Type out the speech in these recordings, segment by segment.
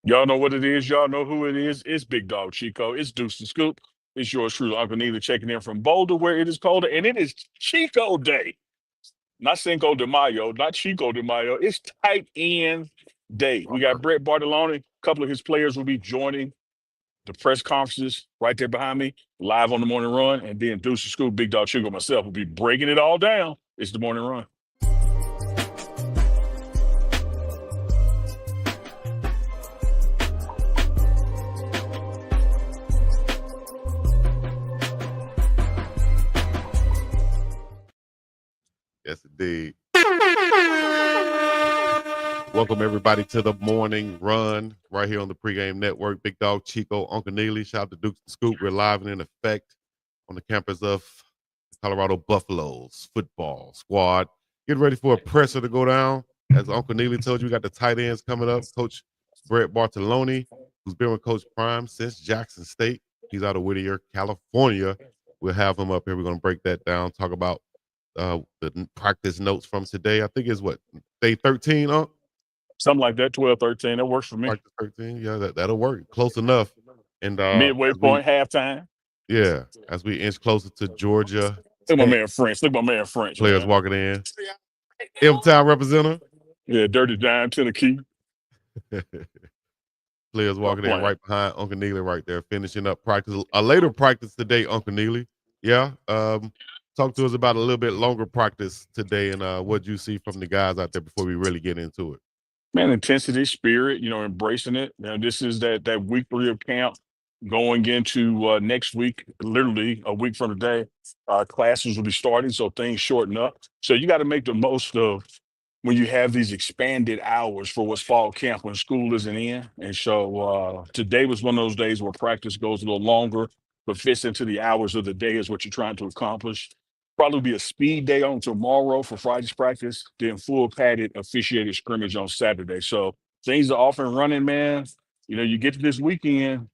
Y'all know what it is. Y'all know who it is. It's Big Dog Chico. It's Deuce and Scoop. It's yours truly, Uncle Neely, checking in from Boulder, where it is colder, and it is Chico Day. Not Cinco de Mayo, not Chico de Mayo. It's tight end day. We got Brett Bartalone. A couple of his players will be joining the press conferences right there behind me, live on the morning run. And then Deuce and Scoop, Big Dog Chico, myself will be breaking it all down. It's the morning run. Yes, indeed. Welcome, everybody, to the morning run right here on the Pregame Network. Big Dog Chico, Uncle Neely, shout out to Duke Scoop. We're live and in effect on the campus of the Colorado Buffaloes football squad. Get ready for a presser to go down. As Uncle Neely told you, we got the tight ends coming up. Coach Brett Bartalone, who's been with Coach Prime since Jackson State. He's out of Whittier, California. We'll have him up here. We're going to break that down, talk about the practice notes from today. I think it's what, day 13, huh? Something like that, 12, 13. That works for me. Practice 13. Yeah, that'll work. Close enough. And Midway point, halftime. Yeah, as we inch closer to Georgia. Look at my man French. Look at my man French. Players man. walking in. M-Town representative. Yeah, Dirty Dime to the key. Players walking in right behind Uncle Neely right there, finishing up practice. A later practice today, Uncle Neely. Yeah. Talk to us about a little bit longer practice today and what you see from the guys out there before we really get into it. Man, intensity, spirit, embracing it. This is that week 3 of camp going into next week, literally a week from today. Classes will be starting, so things shorten up. So you got to make the most of when you have these expanded hours for what's fall camp when school isn't in. And so today was one of those days where practice goes a little longer, but fits into the hours of the day is what you're trying to accomplish. Probably be a speed day on tomorrow for Friday's practice, then full padded officiated scrimmage on Saturday. So things are off and running, man. You get to this weekend,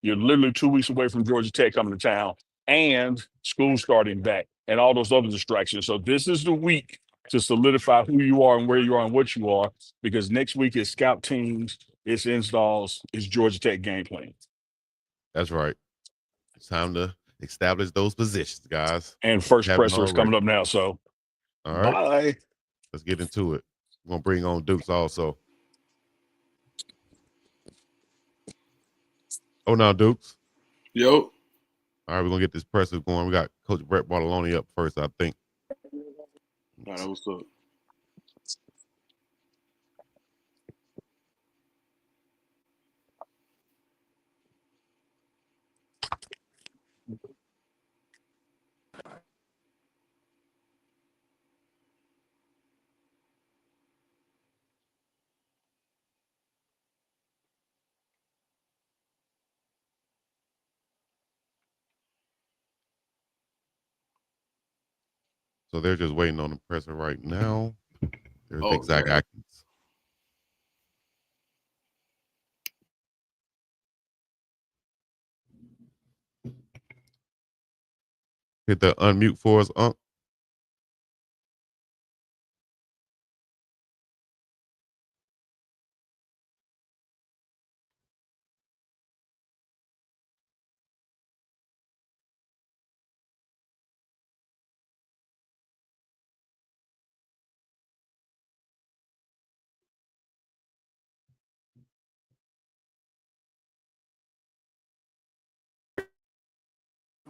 you're literally 2 weeks away from Georgia Tech coming to town and school starting back and all those other distractions. So this is the week to solidify who you are and where you are and what you are, because next week is scout teams, it's installs, it's Georgia Tech game plan. That's right. It's time to establish those positions, guys. And first presser is coming up now. So, all right. Bye. Let's get into it. We're going to bring on Dukes also. Oh, now, Dukes. Yo. All right, we're going to get this presser going. We got Coach Brett Bartalone up first, I think. All right, what's up? So they're just waiting on the presser right now. There's exact Atkins. Hit the unmute for us, Unc.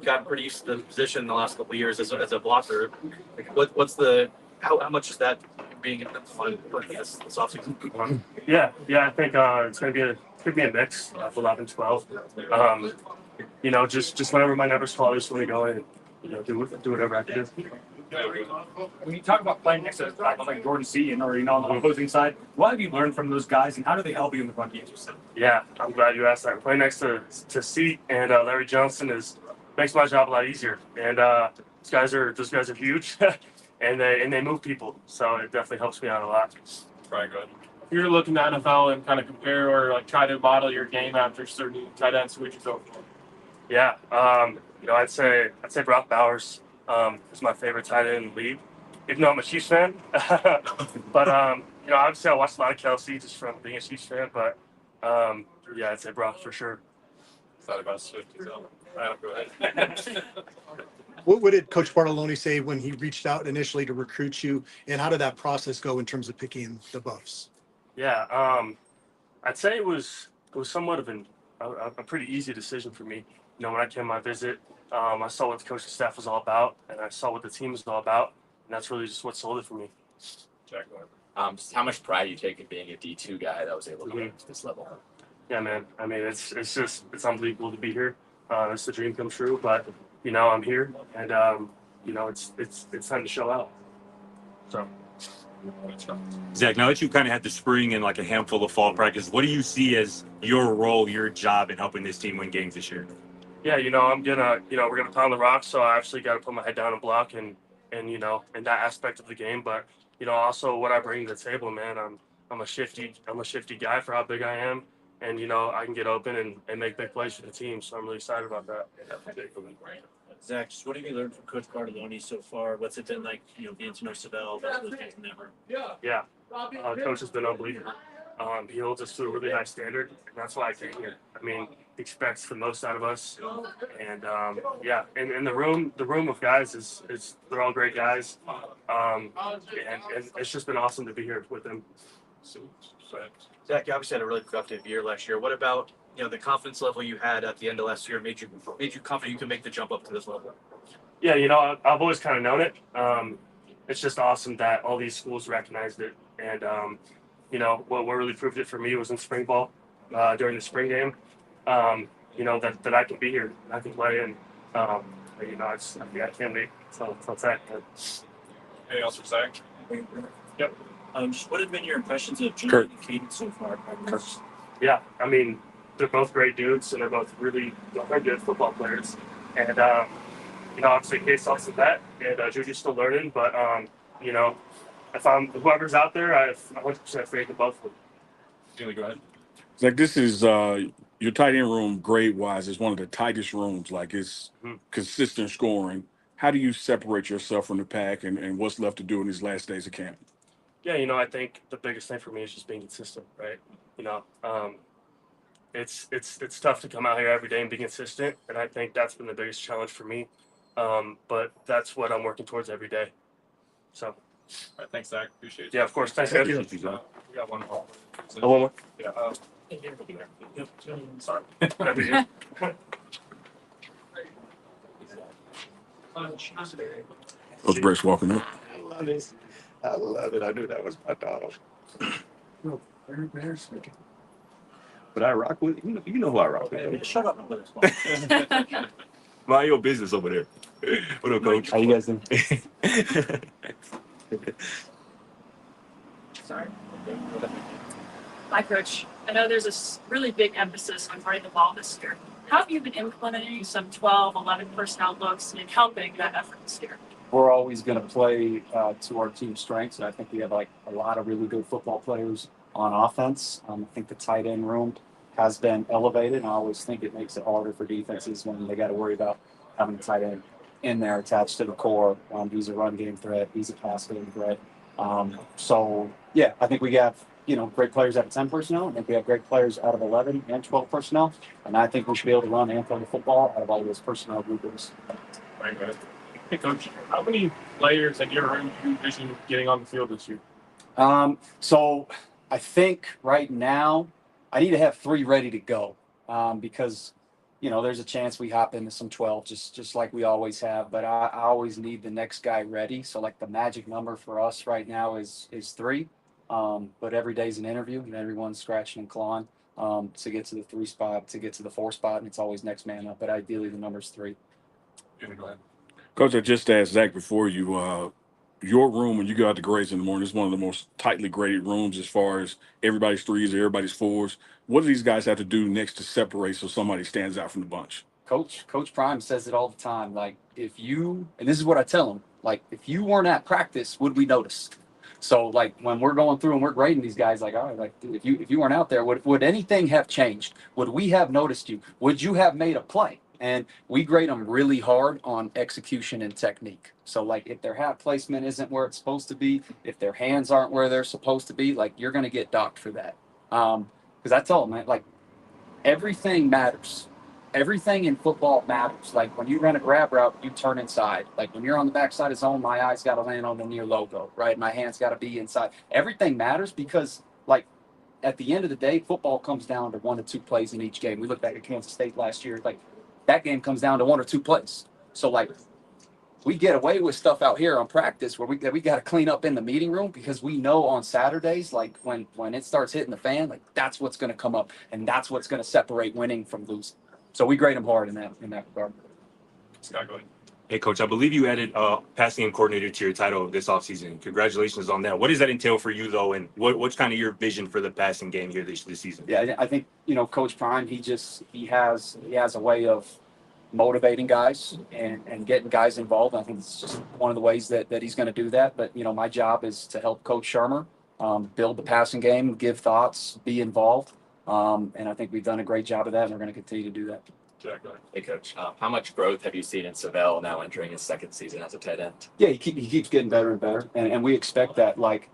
Gotten pretty used to the position in the last couple of years as a blocker. Like, what's the how much is that being fun this offseason? Yeah, I think it's gonna be a mix of 11, 12. Just whenever my numbers call, I just want to go and do whatever I can do. When you talk about playing next to like Jordan Seaton or on the opposing side, what have you learned from those guys and how do they help you in the run game? Yeah, I'm glad you asked that. Playing next to Seat and Larry Johnson makes my job a lot easier. And those guys are huge, and they move people, so it definitely helps me out a lot. Right, good. If you're looking at NFL and kind of compare or like try to model your game after certain tight ends, who would you go for? Yeah, I'd say Brock Bowers is my favorite tight end in the league, even though I'm a Chiefs fan. But obviously I watched a lot of Kelsey just from being a Chiefs fan. But Yeah, I'd say Brock for sure. Thought about Swift as well. Go ahead. What did Coach Bartalone say when he reached out initially to recruit you, and how did that process go in terms of picking the Buffs? Yeah, I'd say it was somewhat of a pretty easy decision for me. When I came on my visit, I saw what the coaching staff was all about, and I saw what the team was all about, and that's really just what sold it for me. Jack, go ahead. Just how much pride you take in being a D2 guy that was able to Mhm. get to this level? Yeah, man. I mean, it's unbelievable to be here. It's the dream come true, but I'm here, and it's time to show out. So. Zach, now that you kind of had the spring and like a handful of fall practice, what do you see as your role, your job in helping this team win games this year? Yeah, I'm gonna, we're gonna pound the rock, so I actually got to put my head down and block, and in that aspect of the game. But also what I bring to the table, man. I'm a shifty guy for how big I am, and I can get open and make big plays for the team. So I'm really excited about that. Zach, just what have you learned from Coach Bartalone so far? What's it been like, getting to know Sav'ell, those guys in that room? Yeah, coach has been unbelievable. He holds us to a really high standard, and that's why I came here. I mean, he expects the most out of us, and and the room of guys is they're all great guys, and it's just been awesome to be here with them. Zach, you obviously had a really productive year last year. What about the confidence level you had at the end of last year made you confident you can make the jump up to this level? Yeah, I've always kind of known it. It's just awesome that all these schools recognized it, and what really proved it for me was in spring ball during the spring game. That I can be here, and I can play, and I can't wait. So that's that. Anything else for Zach? Yep. Just what have been your impressions of Jimmy Kurt. and Caden so far? Yeah, I mean, they're both great dudes, and they're both really good football players. And obviously Case also that, and Juju's still learning. But if I'm whoever's out there, I have 100% faith in both of them. Julie, go ahead. Like this is your tight end room grade wise is one of the tightest rooms. Like it's consistent scoring. How do you separate yourself from the pack, and what's left to do in these last days of camp? Yeah, I think the biggest thing for me is just being consistent, right? It's tough to come out here every day and be consistent, and I think that's been the biggest challenge for me. But that's what I'm working towards every day. So. All right, thanks, Zach. Appreciate it. Yeah, of course. Thanks, guys. We got one more. Oh, one more. Yeah. Sorry. Coach Brett's walking up. I love it. I love it. I knew that was my dog. No, very embarrassing. But I rock with you know who I rock with. Shut up with this. Mind your business over there. What up, coach? How you guys doing? Sorry. Hi, Coach. I know there's a really big emphasis on running the ball this year. How have you been implementing some 12, 11 personnel looks and helping that effort this year? We're always going to play to our team's strengths, and I think we have a lot of really good football players on offense. I think the tight end room has been elevated, and I always think it makes it harder for defenses when they got to worry about having a tight end in there attached to the core. He's a run game threat. He's a pass game threat. I think we have great players out of 10 personnel. I think we have great players out of 11 and 12 personnel, and I think we should be able to run and throw the football out of all those personnel groupings. Right, guys. Hey, Coach, how many players in your room do you envision getting on the field this year? So I think right now I need to have 3 ready to go because there's a chance we hop into some 12 just like we always have, but I always need the next guy ready. So like the magic number for us right now is 3. But every day's an interview, and everyone's scratching and clawing to get to the 3 spot, to get to the 4 spot, and it's always next man up. But ideally, the number's 3. Go ahead. Coach, I just asked Zach before your room when you go out to grades in the morning is one of the most tightly graded rooms as far as everybody's 3s, everybody's 4s. What do these guys have to do next to separate so somebody stands out from the bunch? Coach Prime says it all the time. Like and this is what I tell him, like if you weren't at practice, would we notice? So like when we're going through and we're grading these guys, like, all right, like if you weren't out there, would anything have changed? Would we have noticed you? Would you have made a play? And we grade them really hard on execution and technique. So like if their hat placement isn't where it's supposed to be, if their hands aren't where they're supposed to be, like you're going to get docked for that. Because because I tell them, man, like, everything matters. Everything in football matters. Like when you run a grab route, you turn inside. Like when you're on the backside of zone, my eyes got to land on the near logo, right? My hands got to be inside. Everything matters because, like, at the end of the day, football comes down to 1 or 2 plays in each game. We look back at Kansas State last year. Like that game comes down to 1 or 2 plays. So like we get away with stuff out here on practice where we got to clean up in the meeting room because we know on Saturdays, like when it starts hitting the fan, like that's what's going to come up and that's what's going to separate winning from losing. So we grade them hard in that regard. Scott, go ahead. Hey, Coach, I believe you added passing game coordinator to your title this offseason. Congratulations on that. What does that entail for you, though, and what's kind of your vision for the passing game here this season? Yeah, I think, Coach Prime, he has a way of motivating guys and getting guys involved. I think it's just one of the ways that he's going to do that. But, my job is to help Coach Shermer build the passing game, give thoughts, be involved. And I think we've done a great job of that, and we're going to continue to do that. Jack, go ahead. Hey, Coach, how much growth have you seen in Sav'ell now entering his second season as a tight end? Yeah, he keeps getting better and better, and we expect that. Like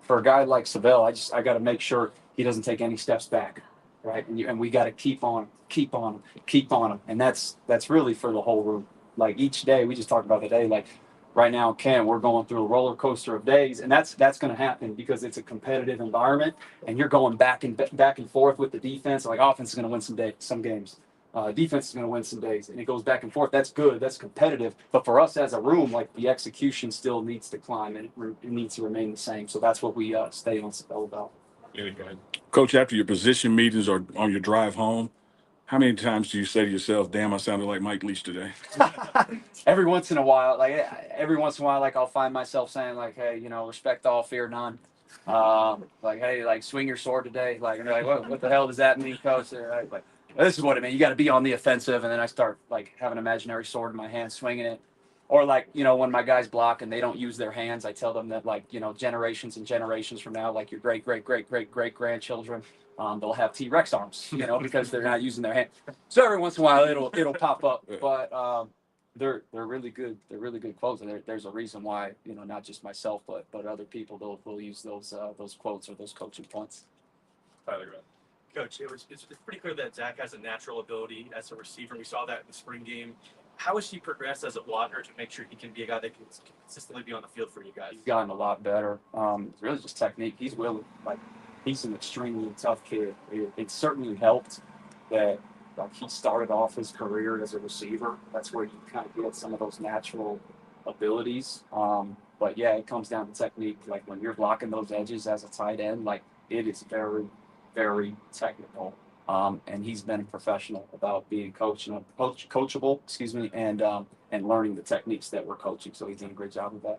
for a guy like Sav'ell, I got to make sure he doesn't take any steps back, right? And we got to keep on him, and that's really for the whole room. Like each day, we just talked about the day. Like right now, Ken, we're going through a roller coaster of days, and that's going to happen because it's a competitive environment, and you're going back and forth with the defense. Like offense is going to win some games. Defense is going to win some days, and it goes back and forth. That's good. That's competitive. But for us as a room, like the execution still needs to climb, and it needs to remain the same. So that's what we stay on Sav'ell about. Yeah, go ahead. Coach, after your position meetings or on your drive home, how many times do you say to yourself, "Damn, I sounded like Mike Leach today"? Every once in a while, like I'll find myself saying, like, "Hey, respect all, fear none." Like, "Hey, like swing your sword today." Like, and they're like, "What the hell does that mean, Coach?" Like, this is what it means. You got to be on the offensive, and then I start like have an imaginary sword in my hand, swinging it. Or like, when my guys block and they don't use their hands, I tell them that like, generations and generations from now, like your great grandchildren, they'll have T-Rex arms, because they're not using their hands. So every once in a while it'll pop up, but they're really good. They're really good quotes, and there's a reason why, not just myself, but other people will use those quotes or those coaching points. Tyler, go ahead. Coach, it's pretty clear that Zach has a natural ability as a receiver. We saw that in the spring game. How has he progressed as a blocker to make sure he can be a guy that can consistently be on the field for you guys? He's gotten a lot better. It's really just technique. He's an extremely tough kid. It certainly helped that he started off his career as a receiver. That's where you kind of get some of those natural abilities. But yeah, it comes down to technique. Like when you're blocking those edges as a tight end, like it is very, very technical. And he's been a professional about being coachable, and learning the techniques that we're coaching. So he's done a great job with that.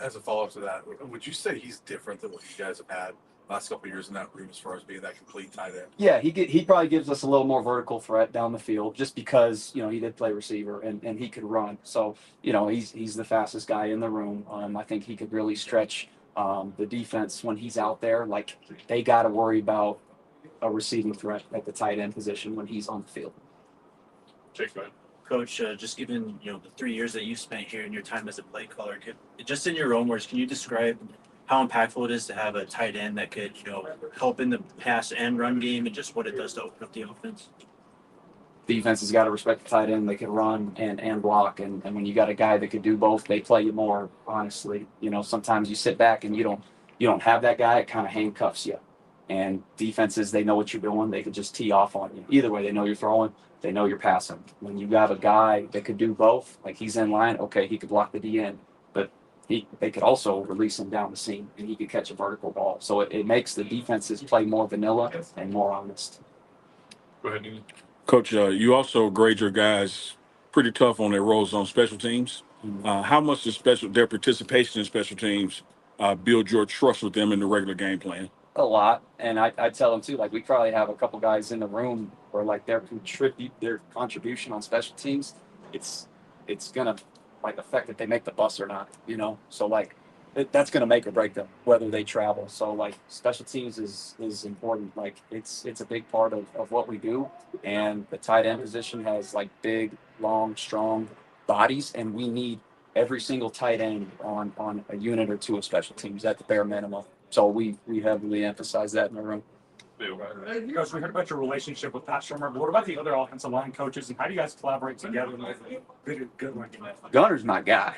As a follow-up to that, would you say he's different than what you guys have had last couple of years in that room as far as being that complete tight end? Yeah, he probably gives us a little more vertical threat down the field just because, he did play receiver and he could run. So, he's the fastest guy in the room. I think he could really stretch the defense when he's out there. Like they got to worry about a receiving threat at the tight end position when he's on the field. Jake, go ahead. Coach, just given the 3 years that you spent here and your time as a play caller, just in your own words, can you describe how impactful it is to have a tight end that could help in the pass and run game, and just what it does to open up the offense? Defense has got to respect the tight end. They can run and block, and when you got a guy that could do both, they play you more. Honestly, sometimes you sit back and you don't have that guy. It kind of handcuffs you. And defenses, they know what you're doing. They could just tee off on you. Either way, they know you're throwing. They know you're passing. When you have a guy that could do both, like he's in line, okay, he could block the DN, but they could also release him down the seam, and he could catch a vertical ball. So it makes the defenses play more vanilla and more honest. Go ahead, Newman. Coach, you also grade your guys pretty tough on their roles on special teams. How much does their participation in special teams build your trust with them in the regular game plan? A lot, and I tell them too. Like we probably have a couple guys in the room where like their contribution on special teams, it's gonna like affect if they make the bus or not. So like that's gonna make or break them whether they travel. So like special teams is important. Like it's a big part of what we do, and the tight end position has like big, long, strong bodies, and we need every single tight end on a unit or two of special teams at the bare minimum. So we heavily emphasize that in the room. Coach, we heard about your relationship with Pat Shermer, but what about the other offensive line coaches, and how do you guys collaborate together? Good one. Gunner's my guy.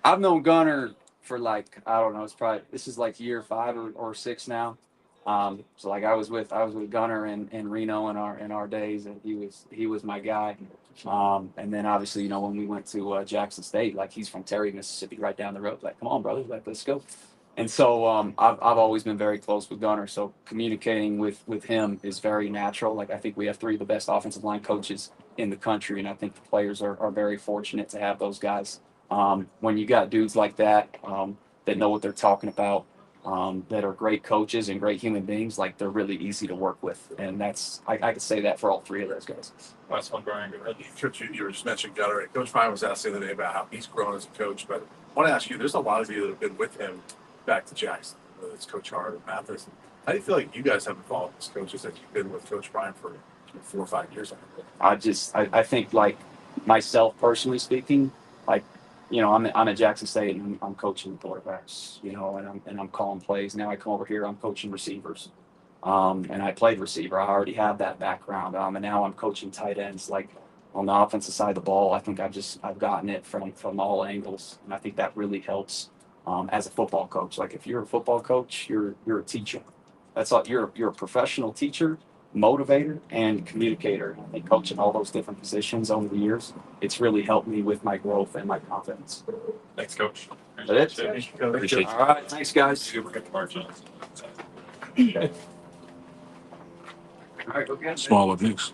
I've known Gunner for like, I don't know, this is like year 5 or 6 now. So like I was with Gunner in Reno in our days, and he was my guy. And then obviously, you know, when we went to Jackson State, like he's from Terry, Mississippi, right down the road. Like, come on, brother, like let's go. And so I've always been very close with Gunner. So communicating with him is very natural. Like I think we have 3 of the best offensive line coaches in the country, and I think the players are very fortunate to have those guys. When you got dudes like that that know what they're talking about, that are great coaches and great human beings, like they're really easy to work with. And that's I can say that for all 3 of those guys. Last one, Brian. Coach, you were just mentioning Gunner. Coach Brian was asked the other day about how he's grown as a coach, but I want to ask you, there's a lot of you that have been with him back to Jackson, whether it's Coach Hart or Mathis. How do you feel like you guys have evolved as coaches that you've been with Coach Brian for 4 or 5 years? I think like myself personally speaking, like, you know, I'm at Jackson State and I'm coaching the quarterbacks, you know, and I'm calling plays. Now I come over here, I'm coaching receivers. And I played receiver. I already have that background. And now I'm coaching tight ends. Like on the offensive side of the ball, I think I've gotten it from all angles, and I think that really helps as a football coach. Like if you're a football coach, you're a teacher. That's all. You're a professional teacher, motivator, and communicator. I think coaching all those different positions over the years, it's really helped me with my growth and my confidence. Thanks, Coach. That's it. Appreciate you. All right, thanks, guys. All right, go get Small up next.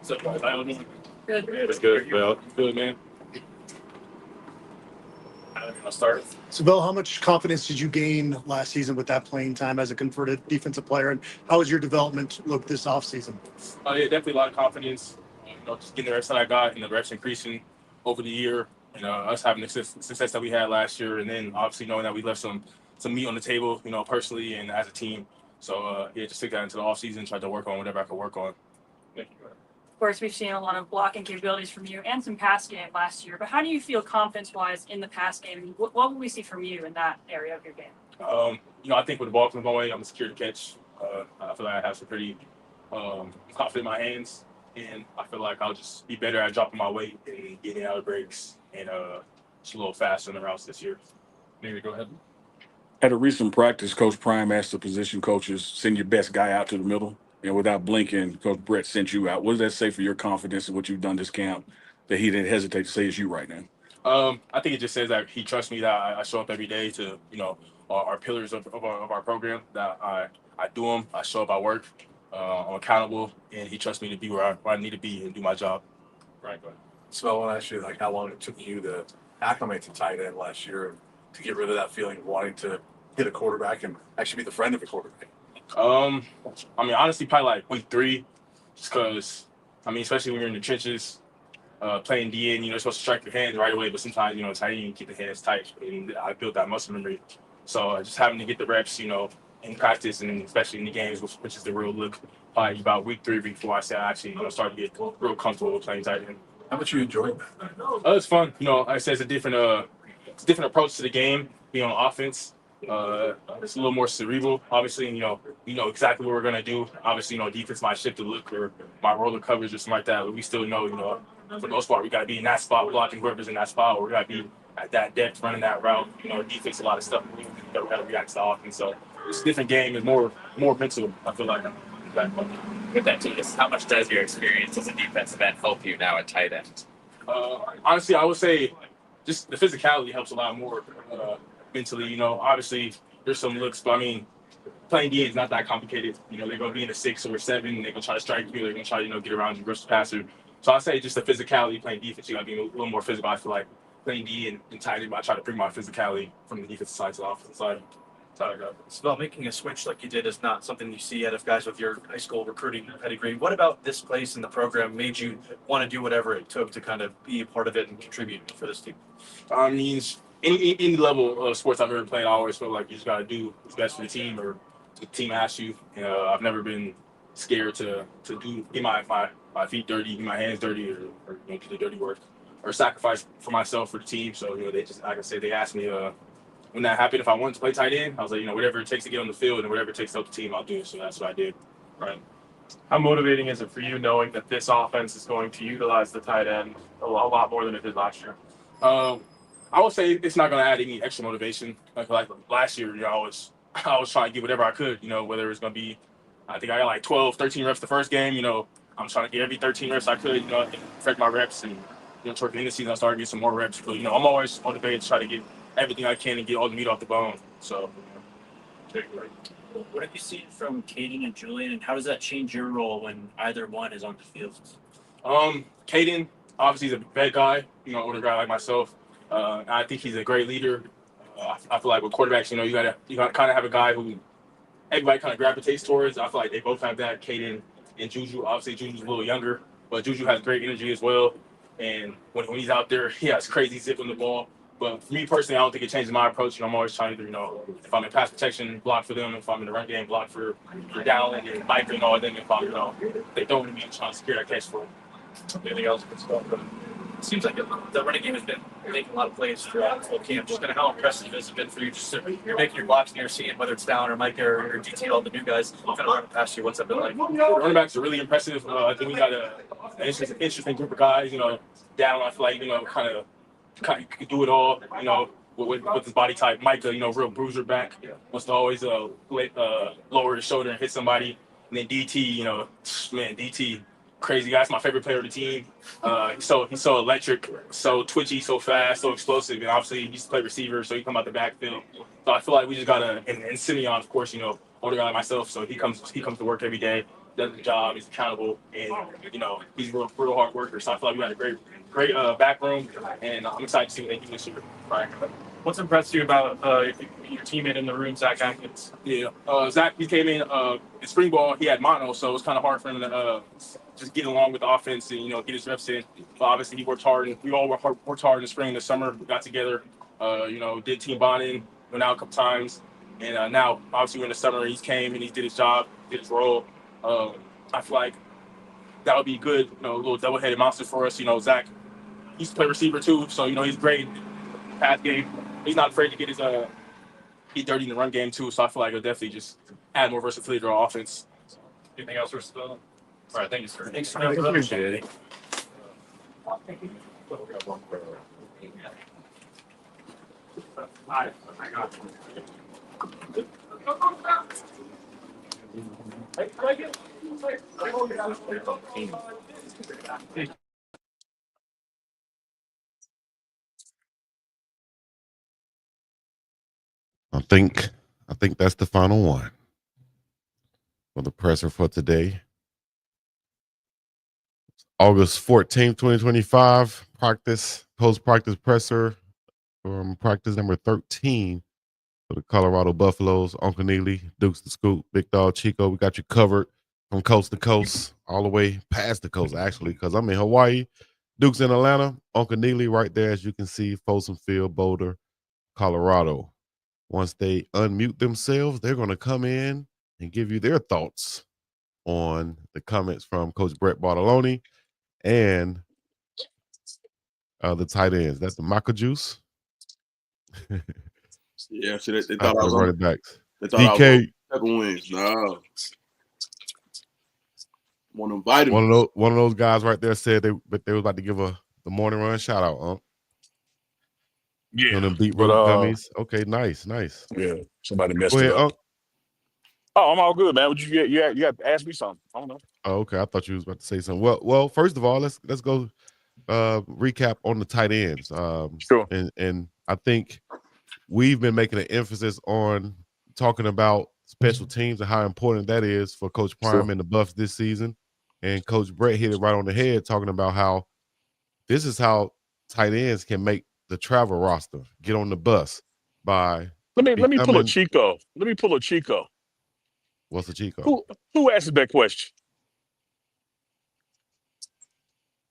Good. It's good, Bill. Good, man. I'll start. Sav'ell, how much confidence did you gain last season with that playing time as a converted defensive player, and how has your development looked this offseason? Yeah, definitely a lot of confidence. You know, just getting the reps that I got and the reps increasing over the year. You know, us having the success that we had last year, and then obviously knowing that we left some meat on the table, you know, personally and as a team. So yeah, just took that into the offseason, tried to work on whatever I could work on. Thank you. Of course, we've seen a lot of blocking capabilities from you and some pass game last year. But how do you feel confidence-wise in the pass game? What will we see from you in that area of your game? You know, I think with the ball comes my way, I'm a secure to catch. I feel like I have some pretty confident in my hands, and I feel like I'll just be better at dropping my weight and getting out of breaks and just a little faster in the routes this year. Maybe go ahead. At a recent practice, Coach Prime asked the position coaches, send your best guy out to the middle. And without blinking, Coach Brett sent you out. What does that say for your confidence in what you've done this camp that he didn't hesitate to say it's you right now? I think it just says that he trusts me, that I show up every day to, you know, our pillars of our program, that I do them, I show up, I work, I'm accountable, and he trusts me to be where I need to be and do my job. Right, go ahead. So I want to ask you, like, how long it took you to acclimate to tight end last year and to get rid of that feeling of wanting to hit a quarterback and actually be the friend of a quarterback? I mean, honestly, probably like week 3, just because, I mean, especially when you're in the trenches, playing DN, you know, you're supposed to strike your hands right away, but sometimes, you know, tight end, you keep the hands tight, and I built that muscle memory. So just having to get the reps, you know, in practice and especially in the games, which is the real look, probably about week 3, week 4, I said I actually, you know, started to get real comfortable with playing tight end. How much you enjoyed that? It's fun. You know, like I said, it's a different approach to the game, being on offense. It's a little more cerebral, obviously, and, you know exactly what we're gonna do. Obviously, you know, defense might shift the look or my roller coverage or something like that, but we still know, you know, for the most part, we gotta be in that spot, blocking whoever's in that spot, or we gotta be at that depth, running that route. You know, defense, a lot of stuff that we gotta react to the offense. So it's a different game. It's more mental, I feel like. With that, too, just how much does your experience as a defensive end help you now at tight end? Honestly, I would say just the physicality helps a lot more mentally. You know, obviously there's some looks, but I mean, playing D is not that complicated. You know, they're gonna be in a 6 or a 7. They're gonna try to strike you. They're gonna try to, you know, get around you, rush the passer. So I say just the physicality playing defense. You gotta be a little more physical. I feel like playing D and tight end, I try to bring my physicality from the defensive side to the offensive side. Sav'ell, making a switch like you did is not something you see out of guys with your high school recruiting pedigree. What about this place in the program made you want to do whatever it took to kind of be a part of it and contribute for this team? I mean, any level of sports I've ever played, I always feel like you just got to do what's best for the team, or the team asks you. I've never been scared to get my feet dirty, get my hands dirty, or you know, do the dirty work, or sacrifice for myself, for the team. So, you know, they just, like I said, they asked me when that happened, if I wanted to play tight end, I was like, you know, whatever it takes to get on the field and whatever it takes to help the team, I'll do it. So that's what I did. Right. How motivating is it for you knowing that this offense is going to utilize the tight end a lot more than it did last year? I would say it's not going to add any extra motivation. Like last year, you know, I was trying to get whatever I could, you know, whether it's going to be, I think I got like 12, 13 reps the first game, you know, I'm trying to get every 13 reps I could, you know, and affect my reps. And, you know, toward the end of the season, I started getting some more reps. But, you know, I'm always motivated to try to get everything I can and get all the meat off the bone. So, What have you seen from Caden and Julian, and how does that change your role when either one is on the field? Caden, obviously, he's a bad guy, you know, older guy like myself. I think he's a great leader. I feel like with quarterbacks, you know, you gotta kind of have a guy who everybody kind of gravitates towards. I feel like they both have that. Caden and Juju. Obviously, Juju's a little younger, but Juju has great energy as well. And when he's out there, he has crazy zip on the ball. But for me personally, I don't think it changes my approach. You know, I'm always trying to, you know, if I'm in pass protection, block for them. If I'm in the run game, block for Dowling and Mike and all of them. If I'm, you know, they throw to me, I'm trying to secure that catch for them. Anything else? It seems like the running game has been making a lot of plays throughout the whole camp. Just kind of how impressive has it been for you? Just you're making your blocks and you're seeing whether it's down or Mike or DT, all the new guys kind of running past you. What's that been like? Running backs are really impressive. I think we got an interesting group of guys. You know, Down, I feel like, you know, kind of could do it all. You know, with his body type. Micah, you know, real bruiser back, wants to always lower his shoulder and hit somebody. And then DT, you know, man, DT. Crazy guy. He's my favorite player of the team. He's so electric, so twitchy, so fast, so explosive, and obviously he used to play receiver, so he come out the backfield. So I feel like we just gotta, and Simeon, of course, you know, older guy like myself, so he comes to work every day, does his job, he's accountable, and you know he's real hard worker. So I feel like we got a great back room, and I'm excited to see what they do this year. Right. What's impressed you about your teammate in the room, Zach Atkins? Yeah, Zach, he came in in spring ball. He had mono, so it was kind of hard for him to just get along with the offense and, you know, get his reps in. But obviously, he worked hard, and we all worked hard in the spring and the summer. We got together, you know, did team bonding, went out a couple times, and now obviously we're in the summer. He came and he did his job, did his role. I feel like that would be good, you know, a little double-headed monster for us. You know, Zach, he used to play receiver too, so you know he's great in the pass game. He's not afraid to get his get dirty in the run game too. So I feel like it'll definitely just add more versatility to our offense. Anything else for Sav'ell? All right, thank you, sir. Thanks, I appreciate it. I think that's the final one for the presser for today. August 14th, 2025, post-practice presser from practice number 13 for the Colorado Buffaloes. Uncle Neely, Dukes the Scoop, Big Dog Chico, we got you covered from coast to coast, all the way past the coast, actually, because I'm in Hawaii. Dukes in Atlanta, Uncle Neely right there, as you can see, Folsom Field, Boulder, Colorado. Once they unmute themselves, they're going to come in and give you their thoughts on the comments from Coach Brett Bartalone and the tight ends. That's the maca juice. Yeah, so they thought I was running backs. They thought DK. I was pepper wings. No. Want to invite him. One of those guys right there said they was about to give the morning run shout out. Yeah, them beetroot but gummies. Okay, nice. Yeah, somebody messed Go it ahead, up. Oh, I'm all good, man. What you got to ask me something? I don't know. Oh, okay. I thought you was about to say something. Well, first of all, let's go recap on the tight ends. Sure. And I think we've been making an emphasis on talking about special teams and how important that is for Coach Prime and the Buffs this season. And Coach Brett hit it right on the head, talking about how this is how tight ends can make the travel roster, get on the bus by. Let me pull a Chico. What's a Chico? Who asked that question?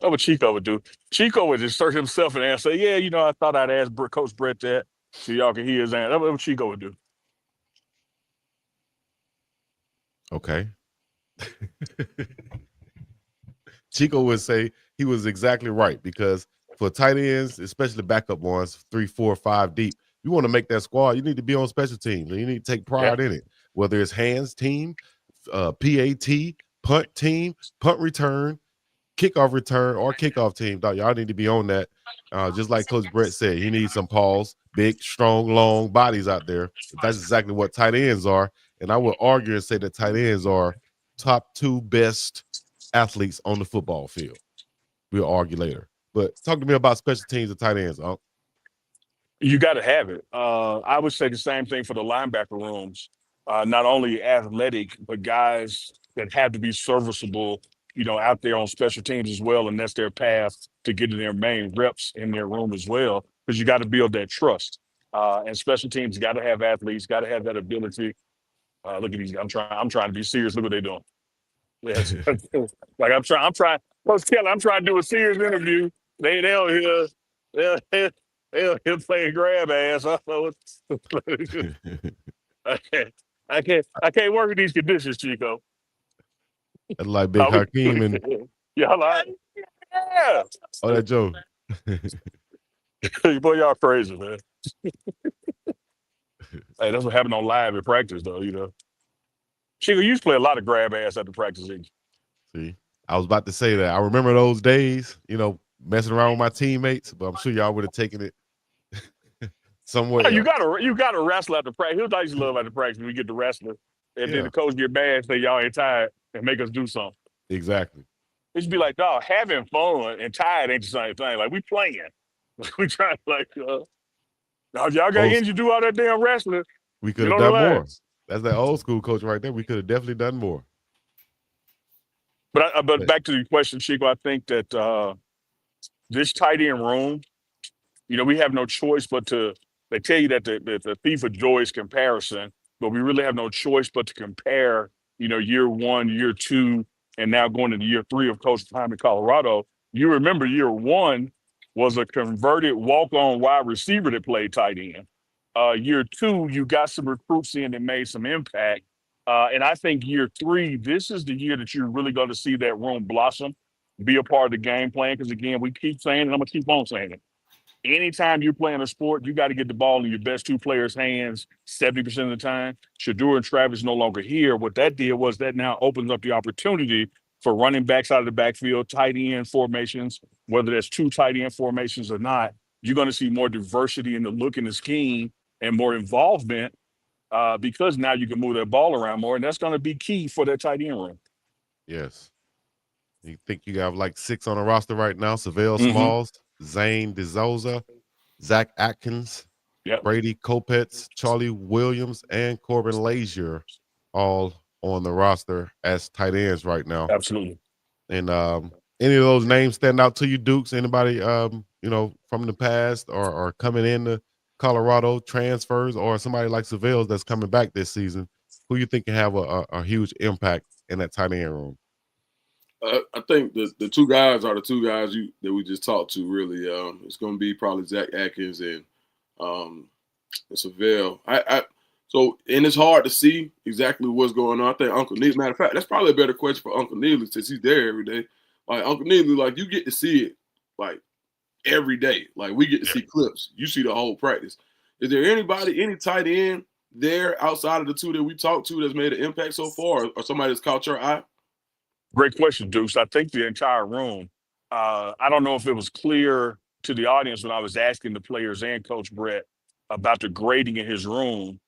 That's what Chico would do. Chico would insert himself in there and say, "Yeah, you know, I thought I'd ask Coach Brett that, so y'all can hear his answer." That's what Chico would do. Okay. Chico would say he was exactly right, because for tight ends, especially backup ones, 3, 4, 5 deep, you want to make that squad, you need to be on special teams, and you need to take pride in it. Whether it's hands team, PAT, punt team, punt return, kickoff return, or kickoff team, dog, y'all need to be on that. Just like Coach Brett said, he needs some paws, big, strong, long bodies out there. That's exactly what tight ends are. And I would argue and say that tight ends are top 2 best athletes on the football field. We'll argue later. But talk to me about special teams and tight ends, Unc. You got to have it. I would say the same thing for the linebacker rooms. Not only athletic, but guys that have to be serviceable, out there on special teams as well. And that's their path to getting their main reps in their room as well, because you got to build that trust. And special teams got to have athletes, got to have that ability. Look at these. I'm trying to be serious. Look what they're doing. Yes. Like I'm trying. Coach Kelly, I'm trying to do a serious interview. They'll play grab ass. I know I can't work in these conditions, Chico. That's like Big Hakeem and y'all like, yeah. Oh, that Joe. Boy, y'all crazy, man. Hey, that's what happened on live at practice, though. Chico, you used to play a lot of grab ass at the practice. See, I was about to say that. I remember those days, messing around with my teammates, but I'm sure y'all would have taken it somewhere. You gotta wrestle at the practice. Here's what I used to love at the practice when we get to wrestling. And then the coach get mad and say, y'all ain't tired, and make us do something. Exactly. It should be like, dog, having fun and tired ain't the same thing. Like, we playing. We trying to, y'all got energy to do all that damn wrestling. We could have done more. That's that old school coach right there. We could have definitely done more. But back to the question, Chico, I think that this tight end room, we have no choice but they tell you that the thief of joy is comparison, but we really have no choice but to compare, year 1, year 2, and now going into year 3 of Coach's time in Colorado. You remember year 1 was a converted walk-on wide receiver that played tight end. Year 2, you got some recruits in that made some impact. And I think year 3, this is the year that you're really going to see that room blossom, be a part of the game plan. Because again, we keep saying, and I'm going to keep on saying it. Anytime you're playing a sport, you got to get the ball in your best 2 players' hands 70% of the time. Shedeur and Travis no longer here. What that did was that now opens up the opportunity for running backs out of the backfield, tight end formations, whether that's 2 tight end formations or not. You're going to see more diversity in the look and the scheme and more involvement because now you can move that ball around more, and that's going to be key for that tight end room. Yes. You think you have like 6 on the roster right now? Sav'ell Smalls, Zane DeZoza, Zach Atkins, Brady Kopetz, Charlie Williams, and Corbin Lazier all on the roster as tight ends right now. Absolutely. And any of those names stand out to you, Dukes? Anybody from the past or coming into Colorado, transfers, or somebody like Sav'ell that's coming back this season, who you think can have a huge impact in that tight end room? I think the 2 guys are the 2 guys that we just talked to. Really, it's going to be probably Zach Atkins and Sav'ell. So it's hard to see exactly what's going on. I think Uncle Neely. Matter of fact, that's probably a better question for Uncle Neely since he's there every day. Like Uncle Neely, like you get to see it like every day. Like we get to see clips. You see the whole practice. Is there any tight end there outside of the 2 that we talked to that's made an impact so far, or somebody that's caught your eye? Great question, Deuce. I think the entire room, I don't know if it was clear to the audience when I was asking the players and Coach Brett about the grading in his room.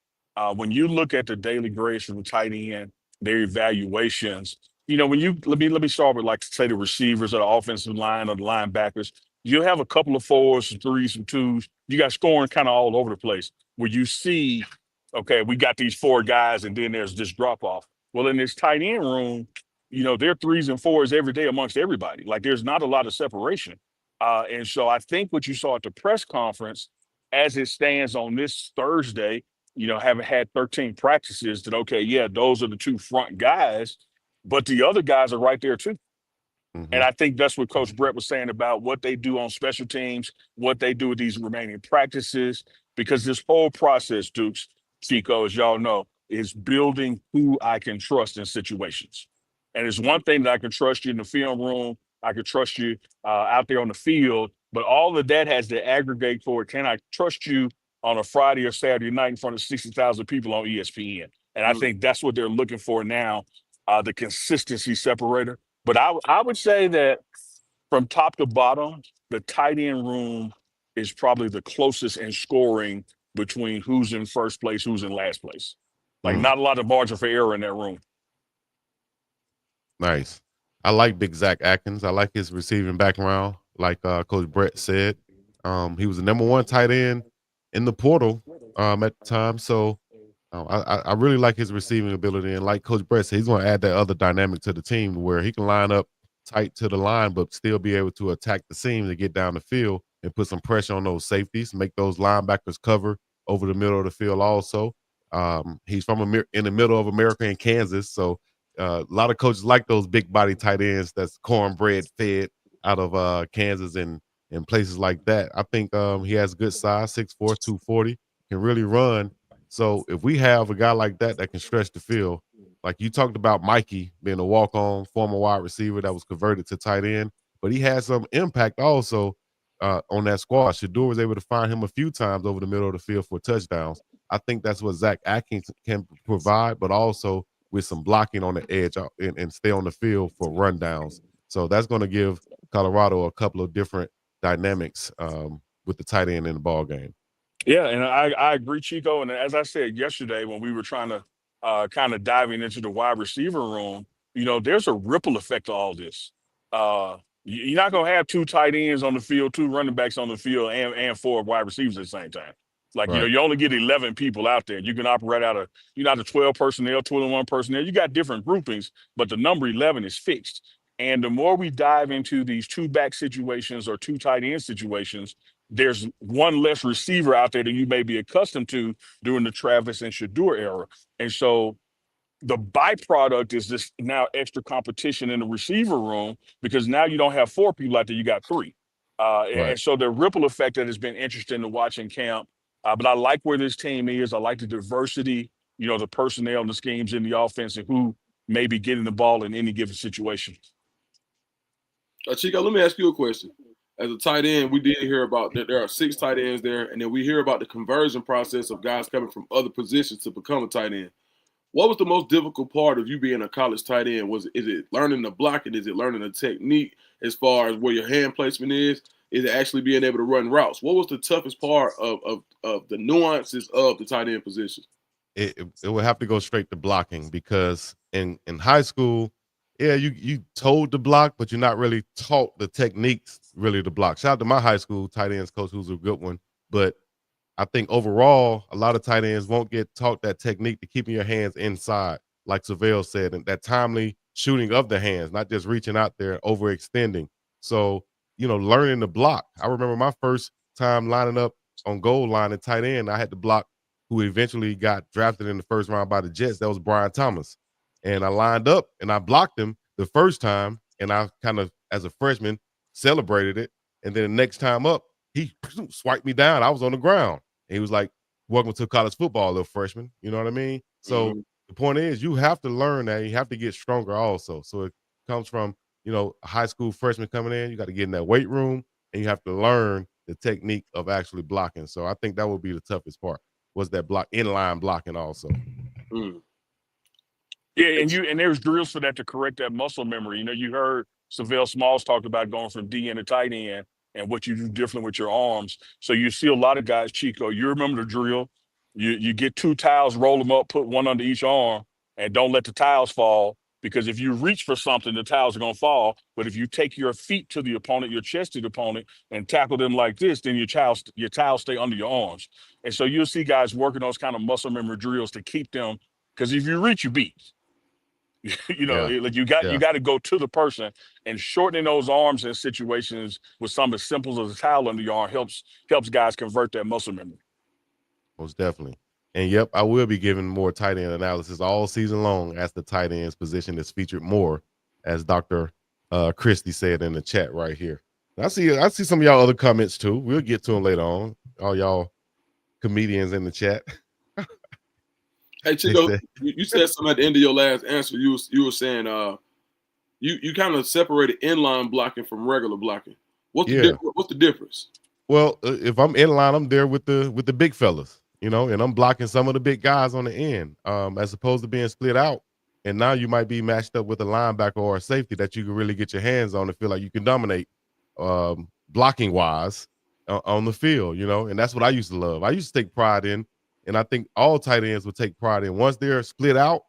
When you look at the daily grades from the tight end, their evaluations, when you let me start with like say the receivers or the offensive line or the linebackers, you'll have a couple of 4s, some 3s, some 2s. You got scoring kind of all over the place where you see, okay, we got these 4 guys and then there's this drop off. Well, in this tight end room, they're 3s and 4s every day amongst everybody. Like there's not a lot of separation. And so I think what you saw at the press conference as it stands on this Thursday, having had 13 practices that, okay, yeah, those are the 2 front guys, but the other guys are right there too. And I think that's what Coach Brett was saying about what they do on special teams, what they do with these remaining practices, because this whole process, Dukes, Chico, as y'all know, is building who I can trust in situations. And it's one thing that I can trust you in the film room, I can trust you out there on the field, but all of that has to aggregate for, can I trust you on a Friday or Saturday night in front of 60,000 people on ESPN. And I think that's what they're looking for now, the consistency separator. But I would say that from top to bottom, the tight end room is probably the closest in scoring between who's in first place, who's in last place. Like not a lot of margin for error in that room. Nice. I like Big Zach Atkins. I like his receiving background. Like Coach Brett said, he was the #1 tight end in the portal at the time. So I really like his receiving ability. And like Coach Brett said, he's going to add that other dynamic to the team where he can line up tight to the line, but still be able to attack the seam to get down the field and put some pressure on those safeties, make those linebackers cover over the middle of the field also. He's from in the middle of America in Kansas. So a lot of coaches like those big body tight ends that's cornbread fed out of Kansas and places like that. I think he has good size, 6'4", 240, can really run. So if we have a guy like that that can stretch the field, like you talked about Mikey being a walk-on former wide receiver that was converted to tight end, but he had some impact also on that squad. Shador was able to find him a few times over the middle of the field for touchdowns. I think that's what Zach Atkins can provide, but also with some blocking on the edge and stay on the field for rundowns. So that's going to give Colorado a couple of different dynamics with the tight end in the ball game. Yeah, and I agree, Chico. And as I said yesterday when we were trying to kind of diving into the wide receiver room, there's a ripple effect to all this. You're not going to have 2 tight ends on the field, 2 running backs on the field, and 4 wide receivers at the same time. Like, Right. You only get 11 people out there. You can operate out of, out of 12 personnel, 21 personnel. You got different groupings, but the number 11 is fixed. And the more we dive into these 2-back situations or 2 tight end situations, there's 1 less receiver out there than you may be accustomed to during the Travis and Shador era. And so the byproduct is this now extra competition in the receiver room because now you don't have 4 people out there, you got 3. And so the ripple effect that has been interesting to watch in camp. But I like where this team is. I like the diversity, the personnel and the schemes in the offense and who may be getting the ball in any given situation. Chico, let me ask you a question. As a tight end, we did hear about that there are 6 tight ends there, and then we hear about the conversion process of guys coming from other positions to become a tight end. What was the most difficult part of you being a college tight end? Is it learning the blocking? Is it learning the technique as far as where your hand placement is? Is it actually being able to run routes? What was the toughest part of the nuances of the tight end position? It would have to go straight to blocking because in high school, yeah, you told to block, but you're not really taught the techniques really to block. Shout out to my high school tight ends coach, who's a good one. But I think overall, a lot of tight ends won't get taught that technique to keeping your hands inside, like Sav'ell said, and that timely shooting of the hands, not just reaching out there, overextending. So, learning to block. I remember my first time lining up on goal line at tight end, I had to block who eventually got drafted in the first round by the Jets. That was Brian Thomas. And I lined up and I blocked him the first time, and I kind of, as a freshman, celebrated it. And then the next time up, he swiped me down. I was on the ground. And he was like, "Welcome to college football, little freshman." You know what I mean? So the point is, you have to learn that. You have to get stronger also. So it comes from, a high school freshman coming in. You got to get in that weight room, and you have to learn the technique of actually blocking. So I think that would be the toughest part, was that inline blocking also. Yeah, and there's drills for that to correct that muscle memory. You heard Sav'ell Smalls talked about going from D end to tight end and what you do different with your arms. So you see a lot of guys, Chico, you remember the drill. You get 2 towels, roll them up, put 1 under each arm, and don't let the towels fall. Because if you reach for something, the towels are going to fall. But if you take your feet to the opponent, your chest to the opponent, and tackle them like this, then your towels stay under your arms. And so you'll see guys working those kind of muscle memory drills to keep them. Because if you reach, you beat. Like you got to go to the person, and shortening those arms in situations with something as simple as a towel under your arm helps guys convert that muscle memory. Most definitely. And yep, I will be giving more tight end analysis all season long as the tight end's position is featured more, as Dr. Christie said in the chat right here. I see some of y'all other comments too. We'll get to them later on. All y'all comedians in the chat. Hey, Chico, you said something at the end of your last answer. You were saying you kind of separated inline blocking from regular blocking. What's the difference? Well, if I'm in line, I'm there with the big fellas, you know, and I'm blocking some of the big guys on the end, as opposed to being split out. And now you might be matched up with a linebacker or a safety that you can really get your hands on and feel like you can dominate, blocking wise on the field, you know. And that's what I used to love. I used to take pride in, and I think all tight ends would take pride in. Once they're split out,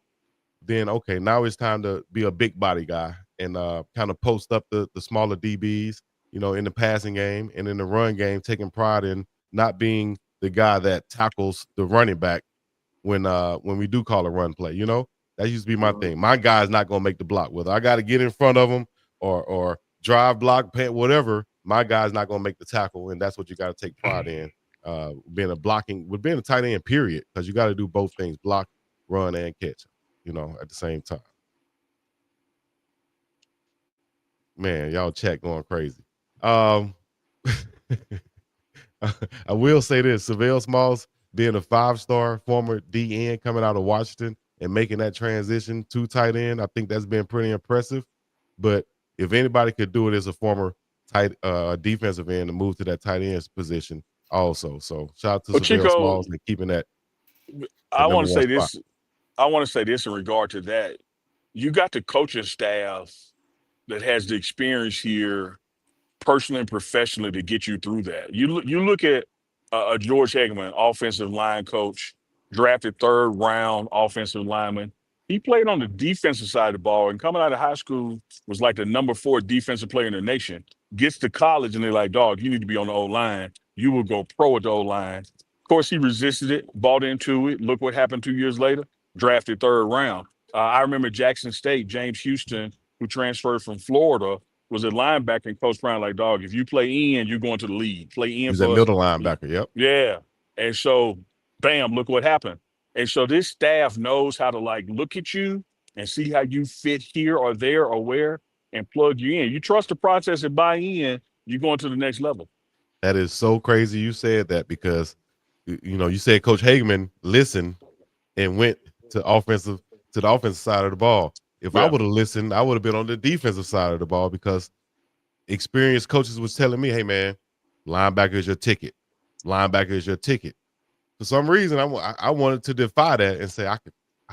then okay, now it's time to be a big body guy and kind of post up the smaller DBs, you know, in the passing game and in the run game, taking pride in not being the guy that tackles the running back when we do call a run play. You know, that used to be my thing. My guy's not gonna make the block, whether I got to get in front of him or drive block, pant, whatever. My guy's not gonna make the tackle, and that's what you got to take pride in. Being a tight end, period, because you got to do both things: block, run, and catch. You know, at the same time. Man, y'all chat going crazy. I will say this: Sav'ell Smalls being a 5-star former DN coming out of Washington and making that transition to tight end, I think that's been pretty impressive. But if anybody could do it as a former defensive end to move to that tight end position also. So shout out to Well, Sav'ell Chico, Smalls and keeping that I want number to one say spot. this. I want to say this in regard to that. You got the coaching staff that has the experience here, personally and professionally, to get you through that. You look at George Hegeman, offensive line coach, drafted 3rd round offensive lineman. He played on the defensive side of the ball, and coming out of high school was like the number 4 defensive player in the nation. Gets to college, and they're like, "Dog, you need to be on the O line. You will go pro at the O line." Of course, he resisted it, bought into it. Look what happened 2 years later. Drafted 3rd round. I remember Jackson State, James Houston, who transferred from Florida, was a linebacker, and Coach Brown like, "Dog, if you play in, you're going to the league. Play in He's for that us." middle linebacker. Yep. Yeah. And so, bam, look what happened. And so this staff knows how to like look at you and see how you fit here or there or where and plug you in. You trust the process and buy in, you're going to the next level. That is so crazy you said that because you know, you said Coach Hageman listened and went to the offensive side of the ball. If I Yeah. would have listened, I would have been on the defensive side of the ball because experienced coaches was telling me, "Hey man, linebacker is your ticket. Linebacker is your ticket." For some reason, I wanted to defy that and say I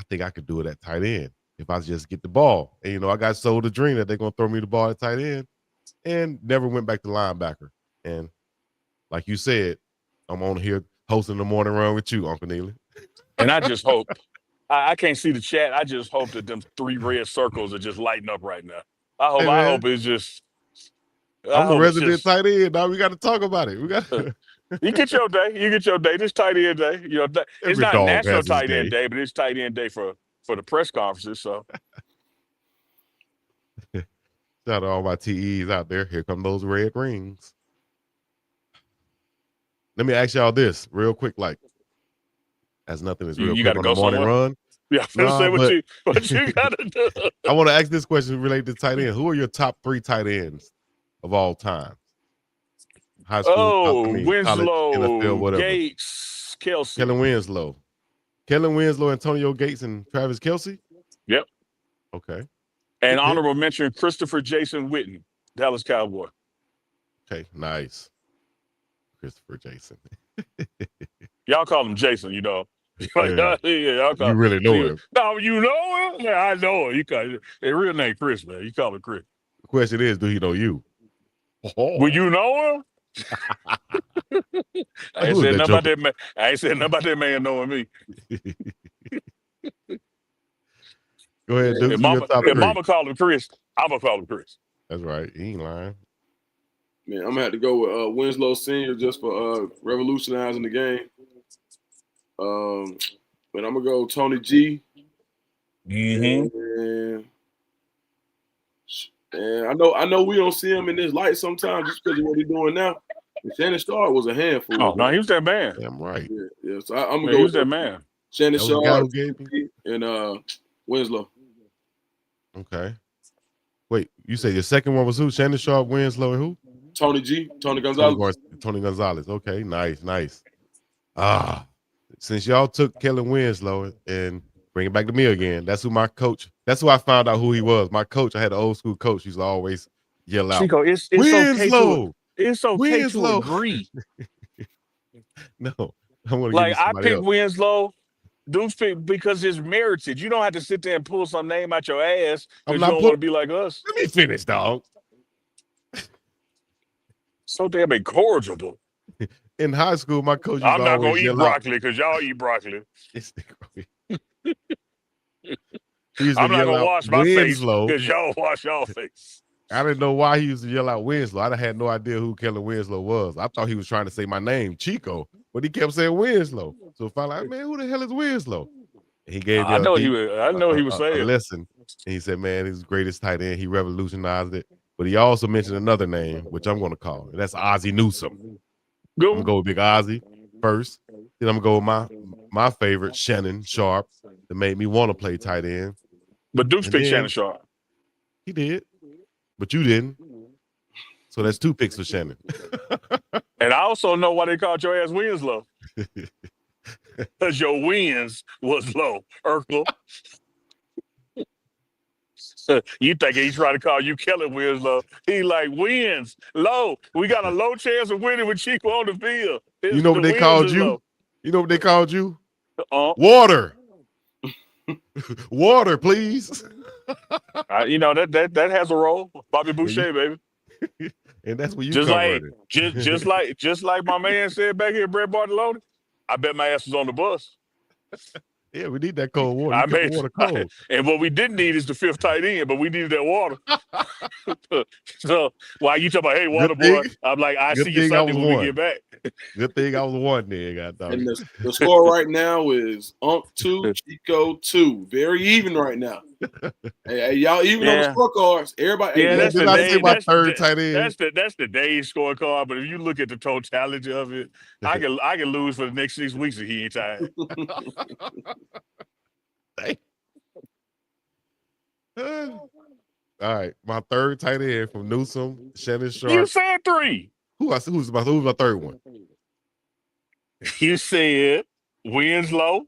think I could do it at tight end if I just get the ball. And you know, I got sold a dream that they're gonna throw me the ball at tight end, and never went back to linebacker. And like you said, I'm on here hosting the morning run with you, Uncle Neely. And I just hope, I can't see the chat. I just hope that them 3 red circles are just lighting up right now. Hey, I man. hope it's just, I'm the resident tight end. Now we got to talk about it. We got you get your day. You get your day. This tight end day. You know, it's Every not dog National has his Tight End day. Day, but it's tight end day for the press conferences. So shout out to all my TEs out there. Here come those red rings. Let me ask y'all this real quick, like, as nothing is real you quick got to on the go morning somewhere. run. Yeah, I'm Nah, say what but you got to do. I want to ask this question related to tight end. Who are your top 3 tight ends of all time? High school, college, NFL, Winslow, whatever. Gates, Kelsey. Kellen Winslow, Antonio Gates, and Travis Kelce. Yep. Okay. And honorable mention, Christopher Jason Witten, Dallas Cowboy. Okay, nice. Christopher Jason. Y'all call him Jason, you know. Yeah. Y'all call You really know him. No, you know him? Yeah, I know him. You call his real name Chris, man. You call him Chris. The question is, do he know you? Well, you know him? I ain't said nothing about that man. I ain't said nothing about that man knowing me. Go ahead, Duke. If If mama called him Chris, I'm gonna call him Chris. That's right. He ain't lying. Man, I'm gonna have to go with Winslow Senior just for revolutionizing the game. But I'm gonna go Tony G. Mm-hmm. And I know we don't see him in this light sometimes just because of what he's doing now. And Shannon Sharp was a handful. Oh no, he was that man. Damn right. Yeah. So I'm gonna Man, go he with was that man. Shannon Sharp and Winslow. Okay. Wait, you say your second one was who? Shannon Sharp, Winslow, and who? Tony G. Tony Gonzalez. Tony Gonzalez. Okay, nice. Since y'all took Kellen Winslow and bring it back to me again, that's who my coach. That's who I found out who he was. My coach. I had an old school coach. He used to always yell out, Chico, it's Winslow. okay It's okay to Winslow. agree. No, I want to give Like you I somebody picked else. Winslow. Dudes pick because it's merited. You don't have to sit there and pull some name out your ass I'm because you not don't want to be like us. Let me finish, dog. So damn incorrigible. In high school, my coach used I'm to not gonna always eat yell out. broccoli because y'all eat broccoli. He used to I'm not yell gonna out wash my face Winslow. because y'all wash y'all face. I didn't know why he used to yell out Winslow. I had no idea who Kellen Winslow was. I thought he was trying to say my name, Chico, but he kept saying Winslow. So finally, like, man, who the hell is Winslow? And he gave me I know he was. I know he was a saying. lesson. And he said, man, he's the greatest tight end. He revolutionized it. But he also mentioned another name, which I'm going to call. And that's Ozzie Newsome. I'm going to go with Big Ozzie first. Then I'm going to go with my favorite, Shannon Sharp, that made me want to play tight end. But Duke's picked Shannon Sharp. He did. But you didn't. So that's 2 picks for Shannon. And I also know why they called your ass Winslow. Because your wins was low, Urkel. You think he's trying to call you Kellen Winslow. He like wins low. We got a low chance of winning with Chico on the field. You know what they called you? Low. You know what they called you? Water. Water, please. You know that has a role. Bobby Boucher, baby. And that's what you just like converted. just like my man said back here, Brett Bartalone. I bet my ass was on the bus. Yeah, we need that cold water. I made water cold. And what we didn't need is the 5th tight end, but we needed that water. So while you talk about, hey, water boy, I'm like, I see you Sunday when we get back. Good thing I was one there, And the score right now is 2, Chico 2. Very even right now. Hey, y'all even on the scorecards. Everybody. Yeah, that's the day. Third tight end. That's the day's scorecard. But if you look at the totality of it, I can lose for the next 6 weeks if he ain't tired. All right, my third tight end from Newsome, Shannon Sharp. You said 3. Who's my third one? You said Winslow.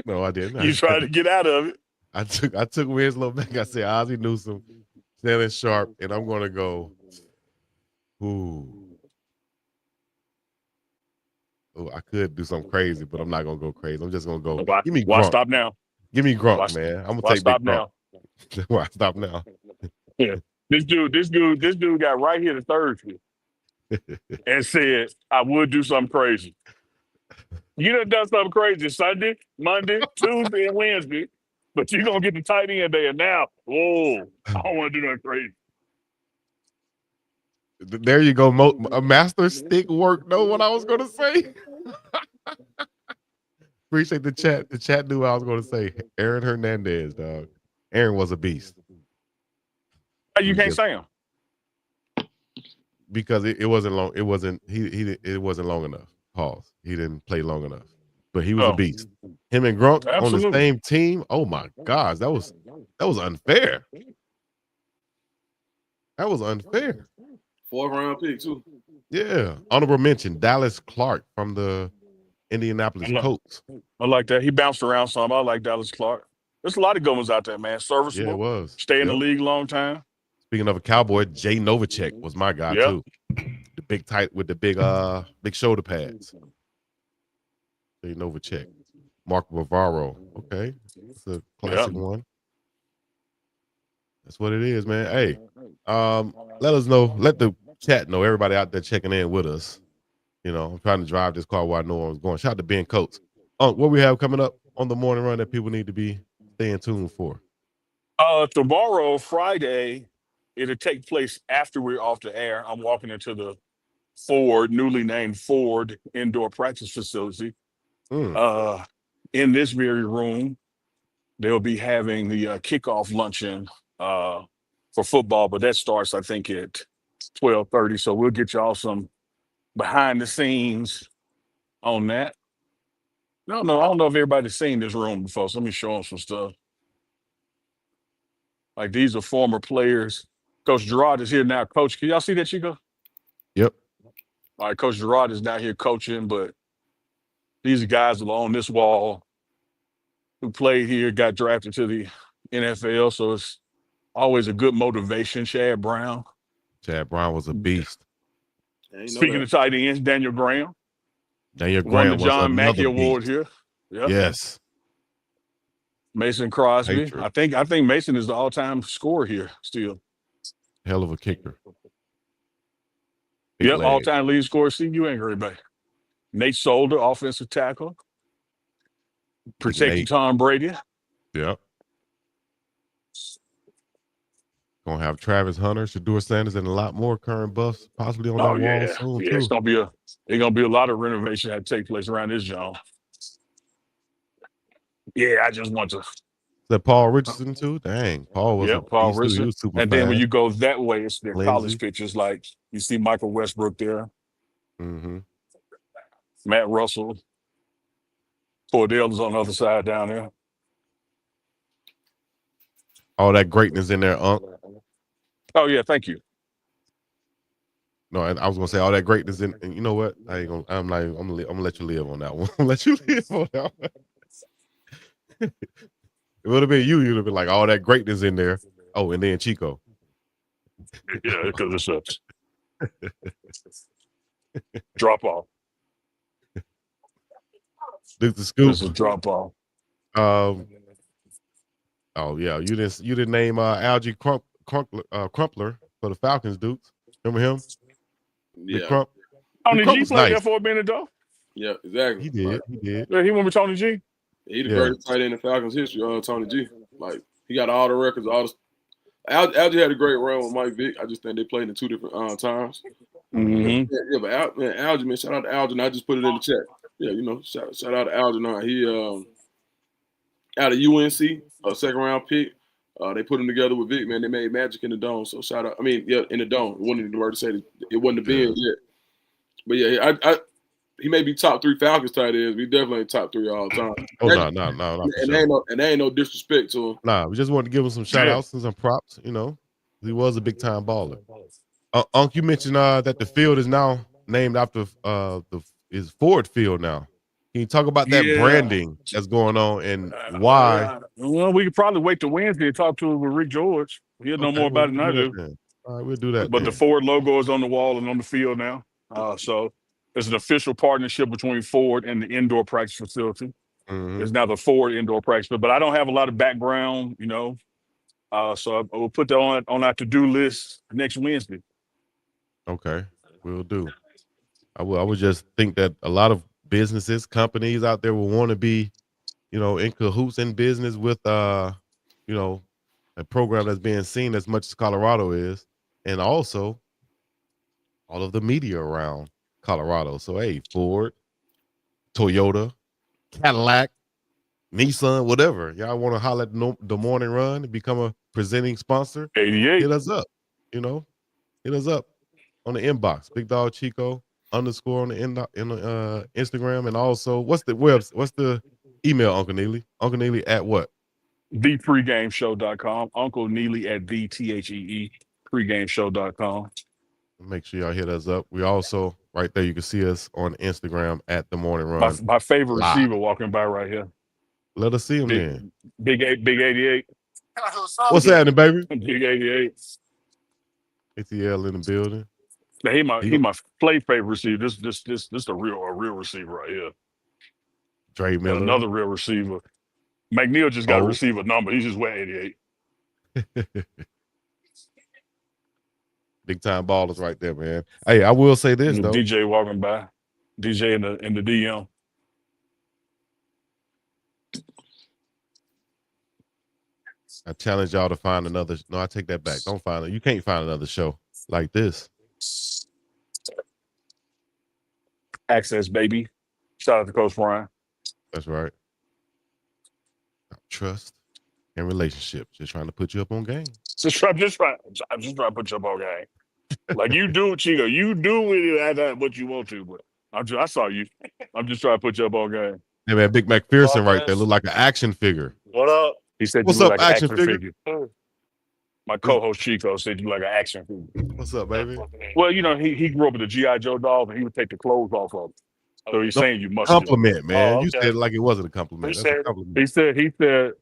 No, I didn't. You tried to get out of it. I took Winslow back. I said Ozzie Newsome, Shannon Sharp, and I'm gonna go. Oh, I could do something crazy, but I'm not gonna go crazy. I'm just gonna go. Give me Gronk. Stop now? Give me Gronk, man. I'm gonna take stop Big Gronk. now. Why stop now? Yeah, this dude got right here to Thursday and said I would do something crazy. You done something crazy Sunday, Monday, Tuesday, and Wednesday, but you're gonna get the tight end there now. Whoa, I don't want to do nothing crazy. There you go. A master stick work. Know what I was gonna say? Appreciate the chat. The chat knew what I was gonna say. Aaron Hernandez, dog. Aaron was a beast. You can't say him because it wasn't long. It wasn't it wasn't long enough. Pause. He didn't play long enough, but he was a beast. Him and Gronk on the same team. Oh my gosh, that was unfair. That was unfair. 4th round pick too. Yeah. Honorable mention: Dallas Clark from the Indianapolis Colts. I like that. He bounced around some. I like Dallas Clark. There's a lot of good ones out there, man. Serviceable. Yeah, it was. Stay in the league a long time. Speaking of a Cowboy, Jay Novacek was my guy too. The big tight with the big shoulder pads. Jay Novacek. Mark Bavaro. Okay. It's a classic one. That's what it is, man. Hey, let us know. Let the chat know. Everybody out there checking in with us. You know, I'm trying to drive this car while I know I was going. Shout out to Ben Coates. What we have coming up on the morning run that people need to be staying tuned for? Tomorrow, Friday, it'll take place after we're off the air. I'm walking into the newly named Ford indoor practice facility. In this very room, they'll be having the kickoff luncheon for football, but that starts, I think, at 12:30. So we'll get y'all some behind the scenes on that. No, I don't know if everybody's seen this room before. So let me show them some stuff. Like these are former players. Coach Gerard is here now. Coach, can y'all see that, Chico? Yep. All right, Coach Gerard is now here coaching, but these are guys on this wall who played here, got drafted to the NFL. So it's always a good motivation. Chad Brown was a beast. I ain't know Speaking that. of tight ends, Daniel Graham Daniel won the Graham was John Mackey another Award beast. here. Yep. Yes. Mason Crosby. Patriot. I think Mason is the all-time scorer here still. Hell of a kicker. Big Yep, leg. all-time lead scorer, CU and Green Bay. Nate Solder, offensive tackle. Protecting Nate. Tom Brady. Yep. Gonna have Travis Hunter, Shador Sanders, and a lot more current buffs possibly on that wall soon Yeah, too. it's gonna be a lot of renovation that take place around this zone. Yeah, I just want to. Is that Paul Richardson too? Dang, Paul was a Paul beast too. He Richardson. was super And fast. then when you go that way, it's their college Lindsey. pictures. Like you see Michael Westbrook there, Mm-hmm. Matt Russell, Cordell is on the other side down there. All that greatness in there, Unc. Oh yeah, thank you. No, and I was gonna say all that greatness in, and you know what? I ain't gonna. I'm gonna let you live on that one. I'm gonna let you live on that one. It would have been you. You'd have been like all that greatness in there. Oh, and then Chico. Yeah, because it's a drop off. Duke the Scoop. It's a drop off. Oh yeah, you didn't name Algie Crumpler for the Falcons, Dukes. Remember him? Yeah. Big Crump. Tony Big Crump G was played nice. there for a minute though. Yeah, exactly. He did. He did. Yeah, he went with Tony G. He the greatest tight end in Falcons history. Tony G. Like he got all the records. Algie had a great run with Mike Vick. I just think they played in two different times. Mm-hmm. Yeah, but Algie, man, shout out to Algie. I just put it in the chat. Yeah, shout out to Algie. He out of UNC, a second round pick. They put him together with Vic, man. They made magic in the dome. So shout out. I mean, yeah, in the dome. It wasn't the word to say it wasn't the bin yet. But yeah, he may be top 3 Falcons tight ends. We definitely top 3 all the time. Oh no. And there ain't no disrespect to him. Nah, we just wanted to give him some shout outs and some props. You know, he was a big time baller. Unc, you mentioned that the field is now named after is Ford Field now. Can you talk about that branding that's going on and why? Well, we could probably wait till Wednesday and talk to Rick George. He'll know more about it than I do. All right, we'll do that. But the Ford logo is on the wall and on the field now. So it's an official partnership between Ford and the indoor practice facility. Mm-hmm. It's now the Ford indoor practice, but I don't have a lot of background, so we'll put that on our to-do list next Wednesday. Okay, we'll do. I would just think that a lot of businesses, companies out there will want to be, in cahoots in business with, a program that's being seen as much as Colorado is, and also all of the media around Colorado. So, hey, Ford, Toyota, Cadillac, Nissan, whatever. Y'all want to holler at the morning run and become a presenting sponsor? 88. Hit us up. Hit us up on the inbox. Big Dog Chico _ on the Instagram, and also what's the email, Uncle Neely? Uncle Neely at what? ThePregameshow.com. Uncle Neely at THEE pregameshow.com. Make sure y'all hit us up. We also right there. You can see us on Instagram at The Morning Run. My favorite Live. receiver walking by right here. Let us see him then. Big 88. What's happening, baby? Big 88. ATL in the building. Now, he my favorite receiver. This a real receiver right here. Dre Miller. Another real receiver. McNeil just got a receiver number. He's just wearing 88. Big time ballers right there, man. Hey, I will say this though. DJ walking by. DJ in the DM. I challenge y'all to find another. No, I take that back. Don't find it. You can't find another show like this. Access, baby. Shout out to Coach Brian. That's right. Trust and relationships. Just trying to put you up on game. I'm just trying to put you up on game. Like you do, Chico. You do with it what you want to, but I saw you. I'm just trying to put you up on game. Hey man, Big McPherson right there look like an action figure. What up? He said, "What's you up, look like action figure?" My co-host Chico said you like an action figure. What's up, baby? Well, he grew up with a G.I. Joe doll, and he would take the clothes off of him. So he's saying you must compliment, man. You said it like it wasn't a compliment. He That's a compliment. He said,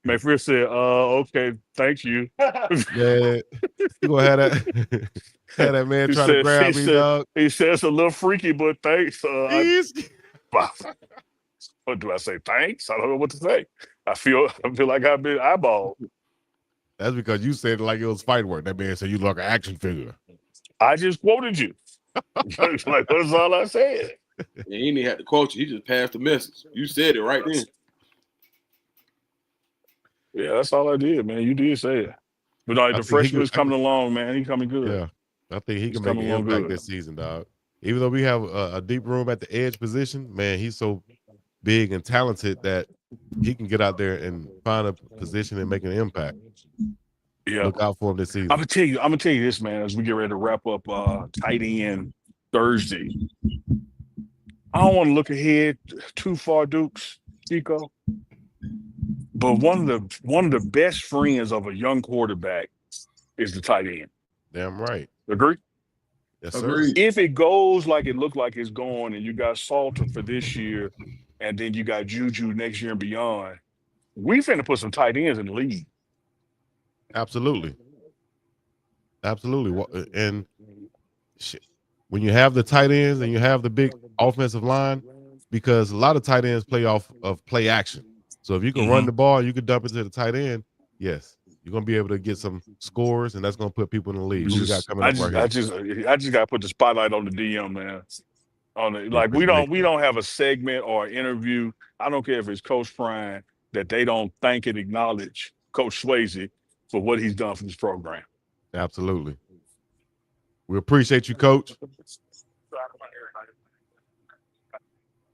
McPherson said, okay, thank you. Yeah, you gonna have that. Had that man He trying to said, grab me, dog. he says a little freaky, but thanks. He's- What do I say? Thanks. I don't know what to say. I feel like I've been eyeballed. That's because you said it like it was fight work. That man said you look like an action figure. I just quoted you. Like that's all I said. And he didn't have to quote you. He just passed the message. You said it right then. Yeah, that's all I did, man. You did say it. But no, the freshman's coming along, man. He's coming good. Yeah, I think he He's can make an coming along impact good. this season, dog. Even though we have a deep room at the edge position, man, he's so big and talented that he can get out there and find a position and make an impact. Yeah. Look out for him this season. I'm gonna tell you this, man, as we get ready to wrap up tight end Thursday. I don't want to look ahead too far, Dukes, Chico. But one of the best friends of a young quarterback is the tight end. Damn right. Agree? Yes, sir. If it goes like it looked like it's going, and you got Salter for this year, and then you got Juju next year and beyond, we finna put some tight ends in the league. Absolutely. And when you have the tight ends and you have the big offensive line, because a lot of tight ends play off of play action. So if you can run the ball, you can dump it to the tight end. Yes, you're gonna be able to get some scores, and that's gonna put people in the league. Who we got coming up right here? I just gotta put the spotlight on the DM, man. On it, like we don't have a segment or interview. I don't care if it's Coach Prime that they don't thank and acknowledge Coach Swayze for what he's done for this program. Absolutely. We appreciate you, Coach.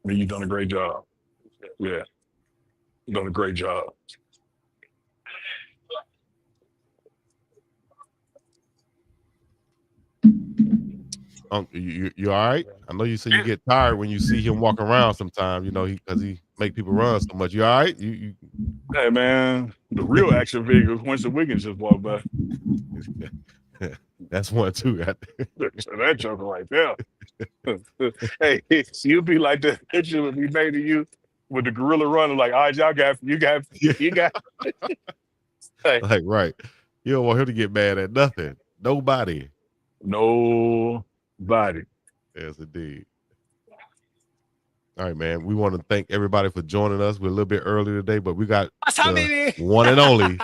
Man, you've done a great job. Yeah, you've done a great job. You all right? I know you say you get tired when you see him walk around sometimes, you know, because he make people run so much. You all right? You Hey, man, the real action figure is Winston Wiggins just walked by. That's one, too. So that joker right there. Hey, you'd be like the picture would be made of you with the gorilla running, like, all right, you got. Hey. Like, right. You don't want him to get mad at nothing. Nobody. Yes, indeed. All right, man. We want to thank everybody for joining us. We're a little bit early today, but we got the one and only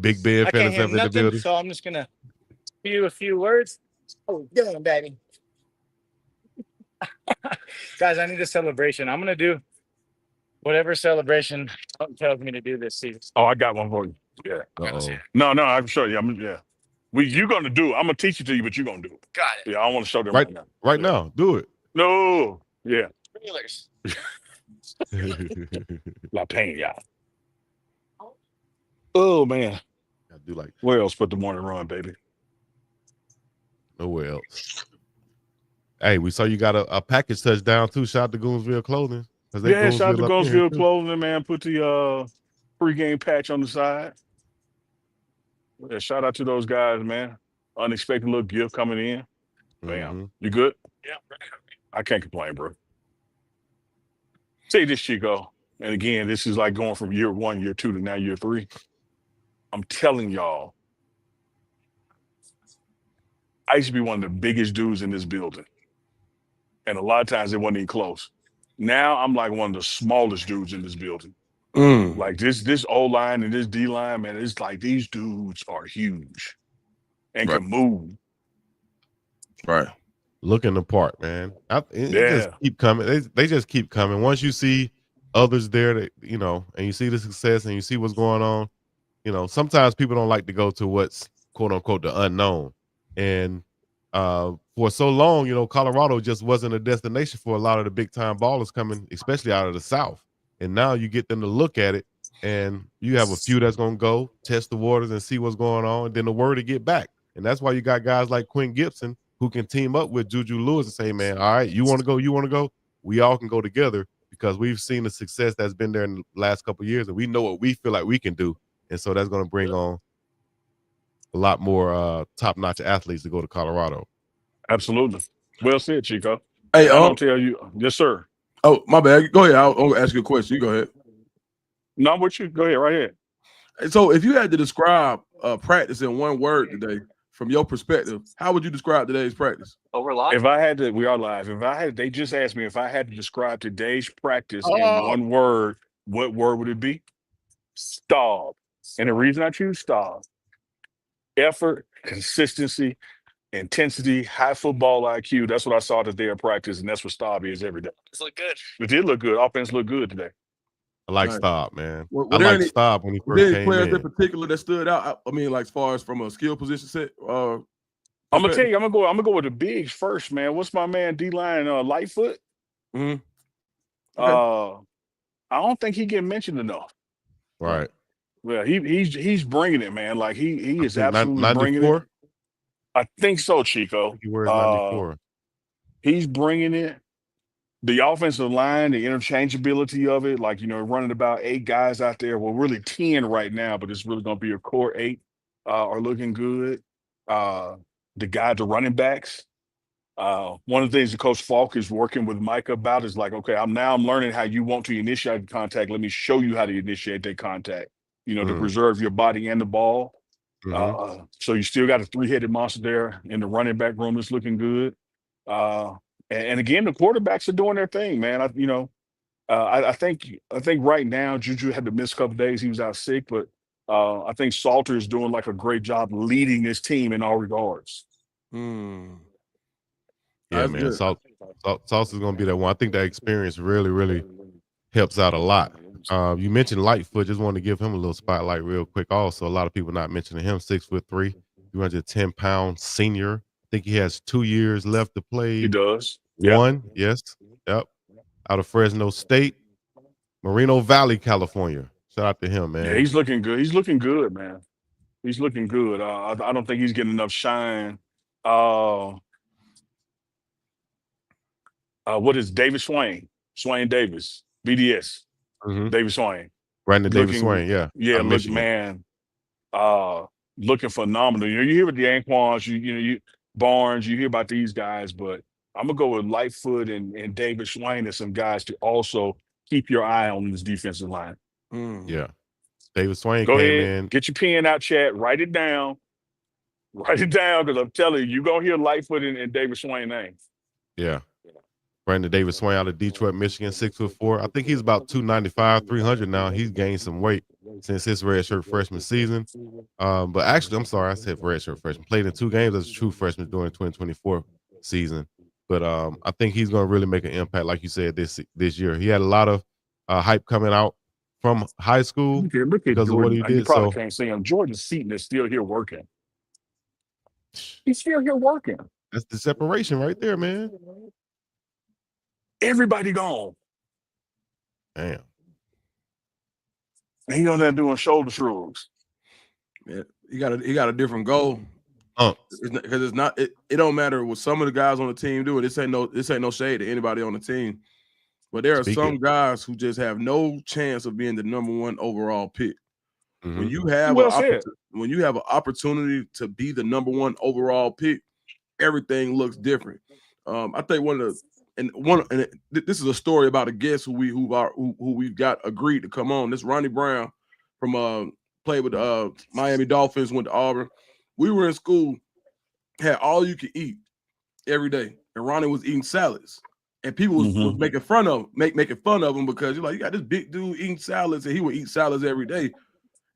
Big Ben Fennis up in the building. So I'm just gonna spew a few words. Oh, doing, baby. Guys, I need a celebration. I'm gonna do whatever celebration tells me to do this season. Oh, I got one for you. Yeah. No, I'm sure. Yeah, you're gonna do it. I'm gonna teach it to you, but you're gonna do it. Got it. Yeah, I want to show them right now. Right now, do it. No. Yeah. Reelers. La Peña. Oh man. I do like. Where else put the morning run, baby? Nowhere else. Hey, we saw you got a package touchdown too. Shout out to Goonsville Clothing. Yeah, shout out to Goonsville Clothing, man. Put the pregame patch on the side. Yeah, shout out to those guys, man. Unexpected little gift coming in. Bam. You good? Yeah. I can't complain, bro. Say this, Chico. And again, this is like going from year 1, year 2 to now year 3. I'm telling y'all, I used to be one of the biggest dudes in this building. And a lot of times it wasn't even close. Now I'm like one of the smallest dudes in this building. Like this O-line and this D-line, man, it's like these dudes are huge and can move. Right. Looking the part, man. Just keep coming. They just keep coming. Once you see others there that, you know, and you see the success and you see what's going on, you know, sometimes people don't like to go to what's quote unquote the unknown. And for so long, you know, Colorado just wasn't a destination for a lot of the big time ballers coming, especially out of the South. And now you get them to look at it, and you have a few that's going to go test the waters and see what's going on, and then the word to get back. And that's why you got guys like Quinn Gibson who can team up with Juju Lewis and say, man, all right, you want to go? We all can go together, because we've seen the success that's been there in the last couple of years, and we know what we feel like we can do. And so that's going to bring on a lot more top-notch athletes to go to Colorado. Absolutely. Well said, Chico. Hey, I'll tell you. Yes, sir. Oh, my bad. Go ahead. I'll ask you a question. You go ahead. No, I'm with you. Go ahead. Right here. So if you had to describe practice in one word today from your perspective, how would you describe today's practice? Oh, we're live. If I had to, we are live. If I had, they just asked me if I had to describe today's practice in Oh, one word, what word would it be? Stalled. And the reason I choose stalled, effort, consistency, intensity, high football IQ. That's what I saw today at practice, and that's what Staub is every day. It's look good. It did look good. Offense looked good today. I like Nice. Staub, man. Were I there like any- Staub when he Were there first any came players in in. particular that stood out? I mean, like as far as from a skill position set. I'm gonna tell you, I'm gonna go with the bigs first, man. What's my man D-line Lightfoot? Mhm. I don't think he get mentioned enough. Right. Well, he's bringing it, man. Like he is absolutely bringing 94? it. I think so, Chico. He wears 94. He's bringing it. The offensive line, the interchangeability of it, like, running about 8 guys out there. Well, really 10 right now, but it's really going to be a core 8 are looking good. The guy, the running backs. One of the things that Coach Falk is working with Micah about is like, okay, I'm learning how you want to initiate contact. Let me show you how to initiate that contact, to preserve your body and the ball. So you still got a 3-headed monster there in the running back room that's looking good. And again, the quarterbacks are doing their thing, man. I think right now Juju had to miss a couple days. He was out sick, but I think Salter is doing like a great job leading this team in all regards. Yeah, That's man. good. Sauce is going to be that one. I think that experience really, really helps out a lot. You mentioned Lightfoot. Just wanted to give him a little spotlight real quick. Also, a lot of people not mentioning him. 6'3", 210-pound senior. I think he has 2 years left to play. He does. One, yes. Yep. Out of Fresno State, Moreno Valley, California. Shout out to him, man. Yeah, he's looking good. He's looking good, man. He's looking good. I don't think he's getting enough shine. What is David Swain? Swain Davis, BDS. David Swain. Brandon Davis Swain, yeah. Yeah, look, man. Looking phenomenal. You hear about the Anquans, you Barnes, you hear about these guys, but I'm gonna go with Lightfoot and David Swain as some guys to also keep your eye on this defensive line. Yeah. David Swain Go came ahead, in. get your pen out, chat, write it down. Write it down, because I'm telling you, you're gonna hear Lightfoot and David Swain names. Yeah. Brandon Davis Swain out of Detroit, Michigan, 6'4". I think he's about 295, 300 now. He's gained some weight since his redshirt freshman season. But actually, I'm sorry, I said redshirt freshman. Played in 2 games as a true freshman during 2024 season. But I think he's going to really make an impact, like you said, this year. He had a lot of hype coming out from high school Look at because Jordan. of what he You did. probably So can't see him. Jordan Seaton is still here working. He's still here working. that's the separation right there, man. Everybody gone. Damn. And he on there doing shoulder shrugs. Man, he got a different goal. Because it's not it don't matter what some of the guys on the team do. This ain't no shade to anybody on the team. But there are some guys who just have no chance of being the number 1 overall pick. When you have when you have an opportunity to be the number 1 overall pick, everything looks different. I think this is a story about a guest who we've got agreed to come on. This Ronnie Brown from played with Miami Dolphins, went to Auburn. We were in school, had all you could eat every day, and Ronnie was eating salads, and people was making fun of him because you're like, you got this big dude eating salads, and he would eat salads every day.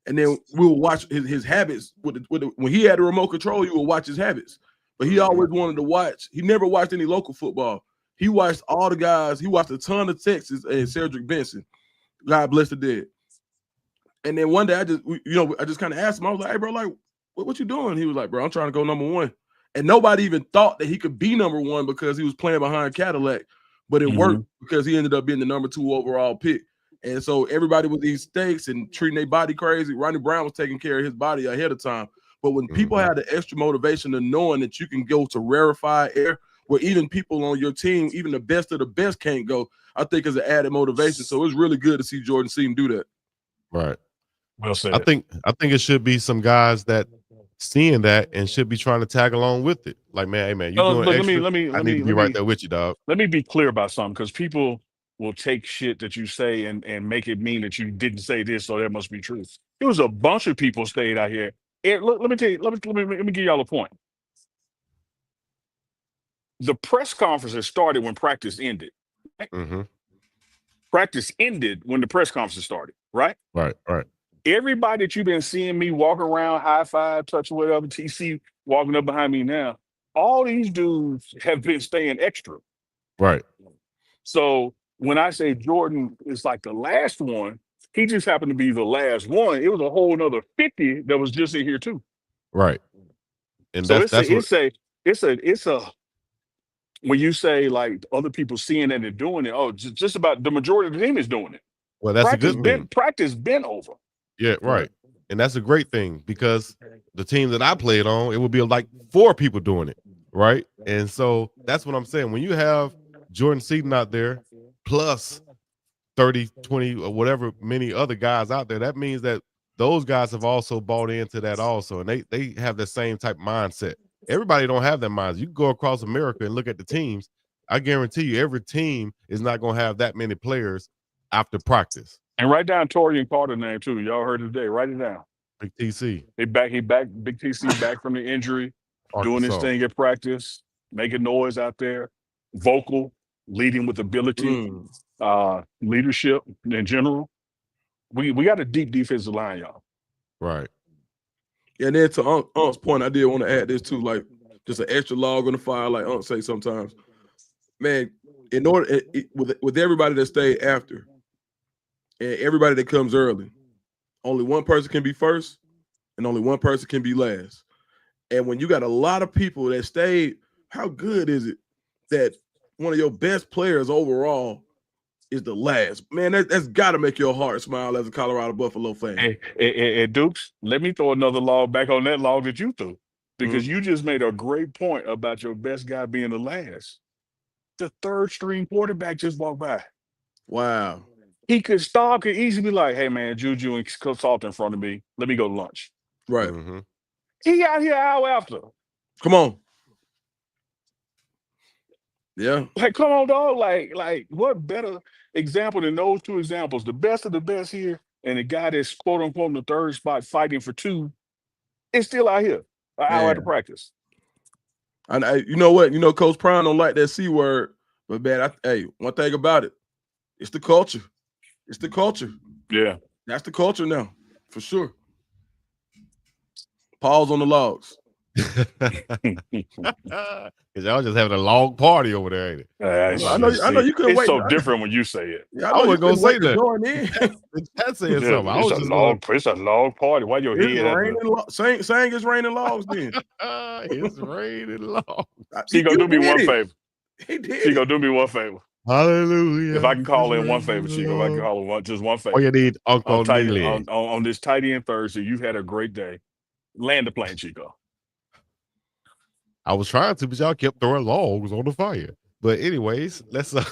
And then we would watch his habits when he had the remote control. You would watch his habits, but he always wanted to watch. He never watched any local football. He watched all the guys. He watched a ton of Texas and Cedric Benson. God bless the dead. And then one day I just kind of asked him. I was like, "Hey, bro, like, what you doing?" He was like, "Bro, I'm trying to go number 1." And nobody even thought that he could be number 1 because he was playing behind Cadillac, but it worked because he ended up being the number 2 overall pick. And so everybody was eating steaks and treating their body crazy. Ronnie Brown was taking care of his body ahead of time. But when people had the extra motivation of knowing that you can go to rarefied air, where even people on your team, even the best of the best can't go, I think is an added motivation. So it's really good to see Jordan Seaton do that. Right. Well said. I think it should be some guys that seeing that and should be trying to tag along with it. Like, man, hey man, you doing extra? I need to be right there with you, dog. Let me be clear about something, because people will take shit that you say and make it mean that you didn't say this, so that must be true. It was a bunch of people stayed out here Look, let me tell you. Let me give y'all a point. The press conferences started when practice ended. Mm-hmm. Practice ended when the press conference started, right? Right. Everybody that you've been seeing me walk around, high five, touch whatever, TC walking up behind me now, all these dudes have been staying extra. Right. So when I say Jordan is like the last one, he just happened to be the last one. It was a whole nother 50 that was just in here too. Right. And So it's a when you say like other people seeing that they're doing it, just about the majority of the team is doing it. Well, that's a good thing. Practice been over. Yeah, right. And that's a great thing because the team that I played on, it would be like 4 people doing it, right? And so that's what I'm saying. When you have Jordan Seaton out there plus 30, 20, or whatever many other guys out there, that means that those guys have also bought into that also. And they have the same type of mindset. Everybody don't have that mindset. You can go across America and look at the teams. I guarantee you every team is not going to have that many players after practice. And write down Torian Carter's name too. Y'all heard it today. Write it down. Big TC. He back. Big TC back from the injury, doing his thing at practice, making noise out there, vocal, leading with ability, leadership in general. We got a deep defensive line, y'all. Right. And then to Unk's point, I did want to add this too, like just an extra log on the fire, like Unk say sometimes. Man, in order with everybody that stayed after, and everybody that comes early, only one person can be first, and only one person can be last. And when you got a lot of people that stayed, how good is it that one of your best players overall is the last? Man, that's got to make your heart smile as a Colorado Buffalo fan. Hey, Dukes, let me throw another log back on that log that you threw, because you just made a great point about your best guy being the last. The third string quarterback just walked by. Wow. He could easily be like, hey, man, Juju and Salt in front of me. Let me go to lunch. Right. Mm-hmm. He out here an hour after. Come on. Yeah. Like, come on, dog. Like, what better example than those two examples? The best of the best here, and the guy that's quote unquote in the third spot fighting for 2 is still out here an hour after practice. And you know what? You know, Coach Prime don't like that C word, but man, one thing about it, it's the culture. It's the culture. Yeah. That's the culture now, for sure. Pause on the logs. Because y'all just having a long party over there, ain't it? I know you couldn't wait. It's so different when you say it. Yeah, I wasn't gonna say that. That's saying something. It's a long party. Why your head? Saying it's raining logs then. It's raining logs. Chico, do me one favor. He did. Chico, do me one favor. Hallelujah. If I can call in one favor, Chico, if I can call in just one favor. All you need, Uncle Neely. On this tight end Thursday, you've had a great day. Land the plane, Chico. I was trying to, but y'all kept throwing logs on the fire. But anyways, let's boy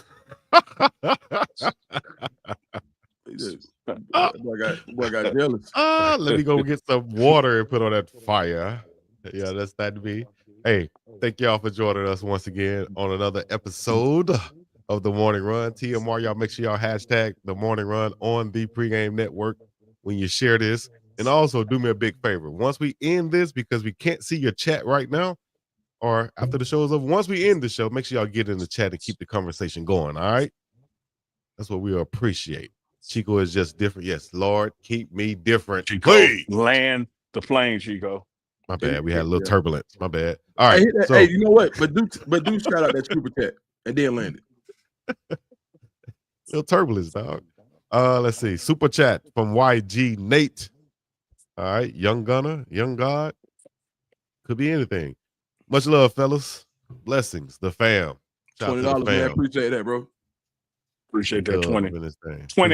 got jealous. Let me go get some water and put on that fire. Yeah, that's that to be. Hey, thank y'all for joining us once again on another episode of The Morning Run. TMR, y'all make sure y'all hashtag The Morning Run on the Pregame Network when you share this. And also do me a big favor. Once we end this, because we can't see your chat right now, or after the show is over, once we end the show, make sure y'all get in the chat and keep the conversation going, all right? That's what we appreciate. Chico is just different. Yes, Lord, keep me different. Chico, please. Land the plane, Chico. My bad. We had a little turbulence. My bad. All right. Hey, you know what? But do shout out that super chat and then land it. Little turbulence, dog. Let's see. Super chat from YG Nate. All right. Young Gunner, Young God. Could be anything. Much love, fellas. Blessings. The fam. $20, man. Appreciate that, bro. Appreciate that 20. 20.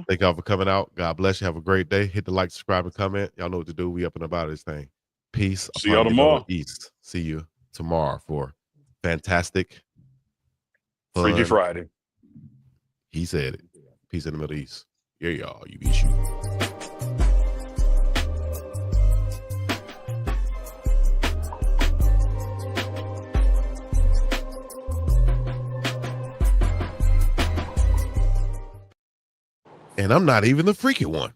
Thank y'all for coming out. God bless you. Have a great day. Hit the like, subscribe, and comment. Y'all know what to do. We up and about this thing. Peace. See y'all tomorrow. East. See you tomorrow for fantastic fun. Freaky Friday. He said it. Peace in the Middle East. Yeah, y'all. You be shooting. And I'm not even the freaky one.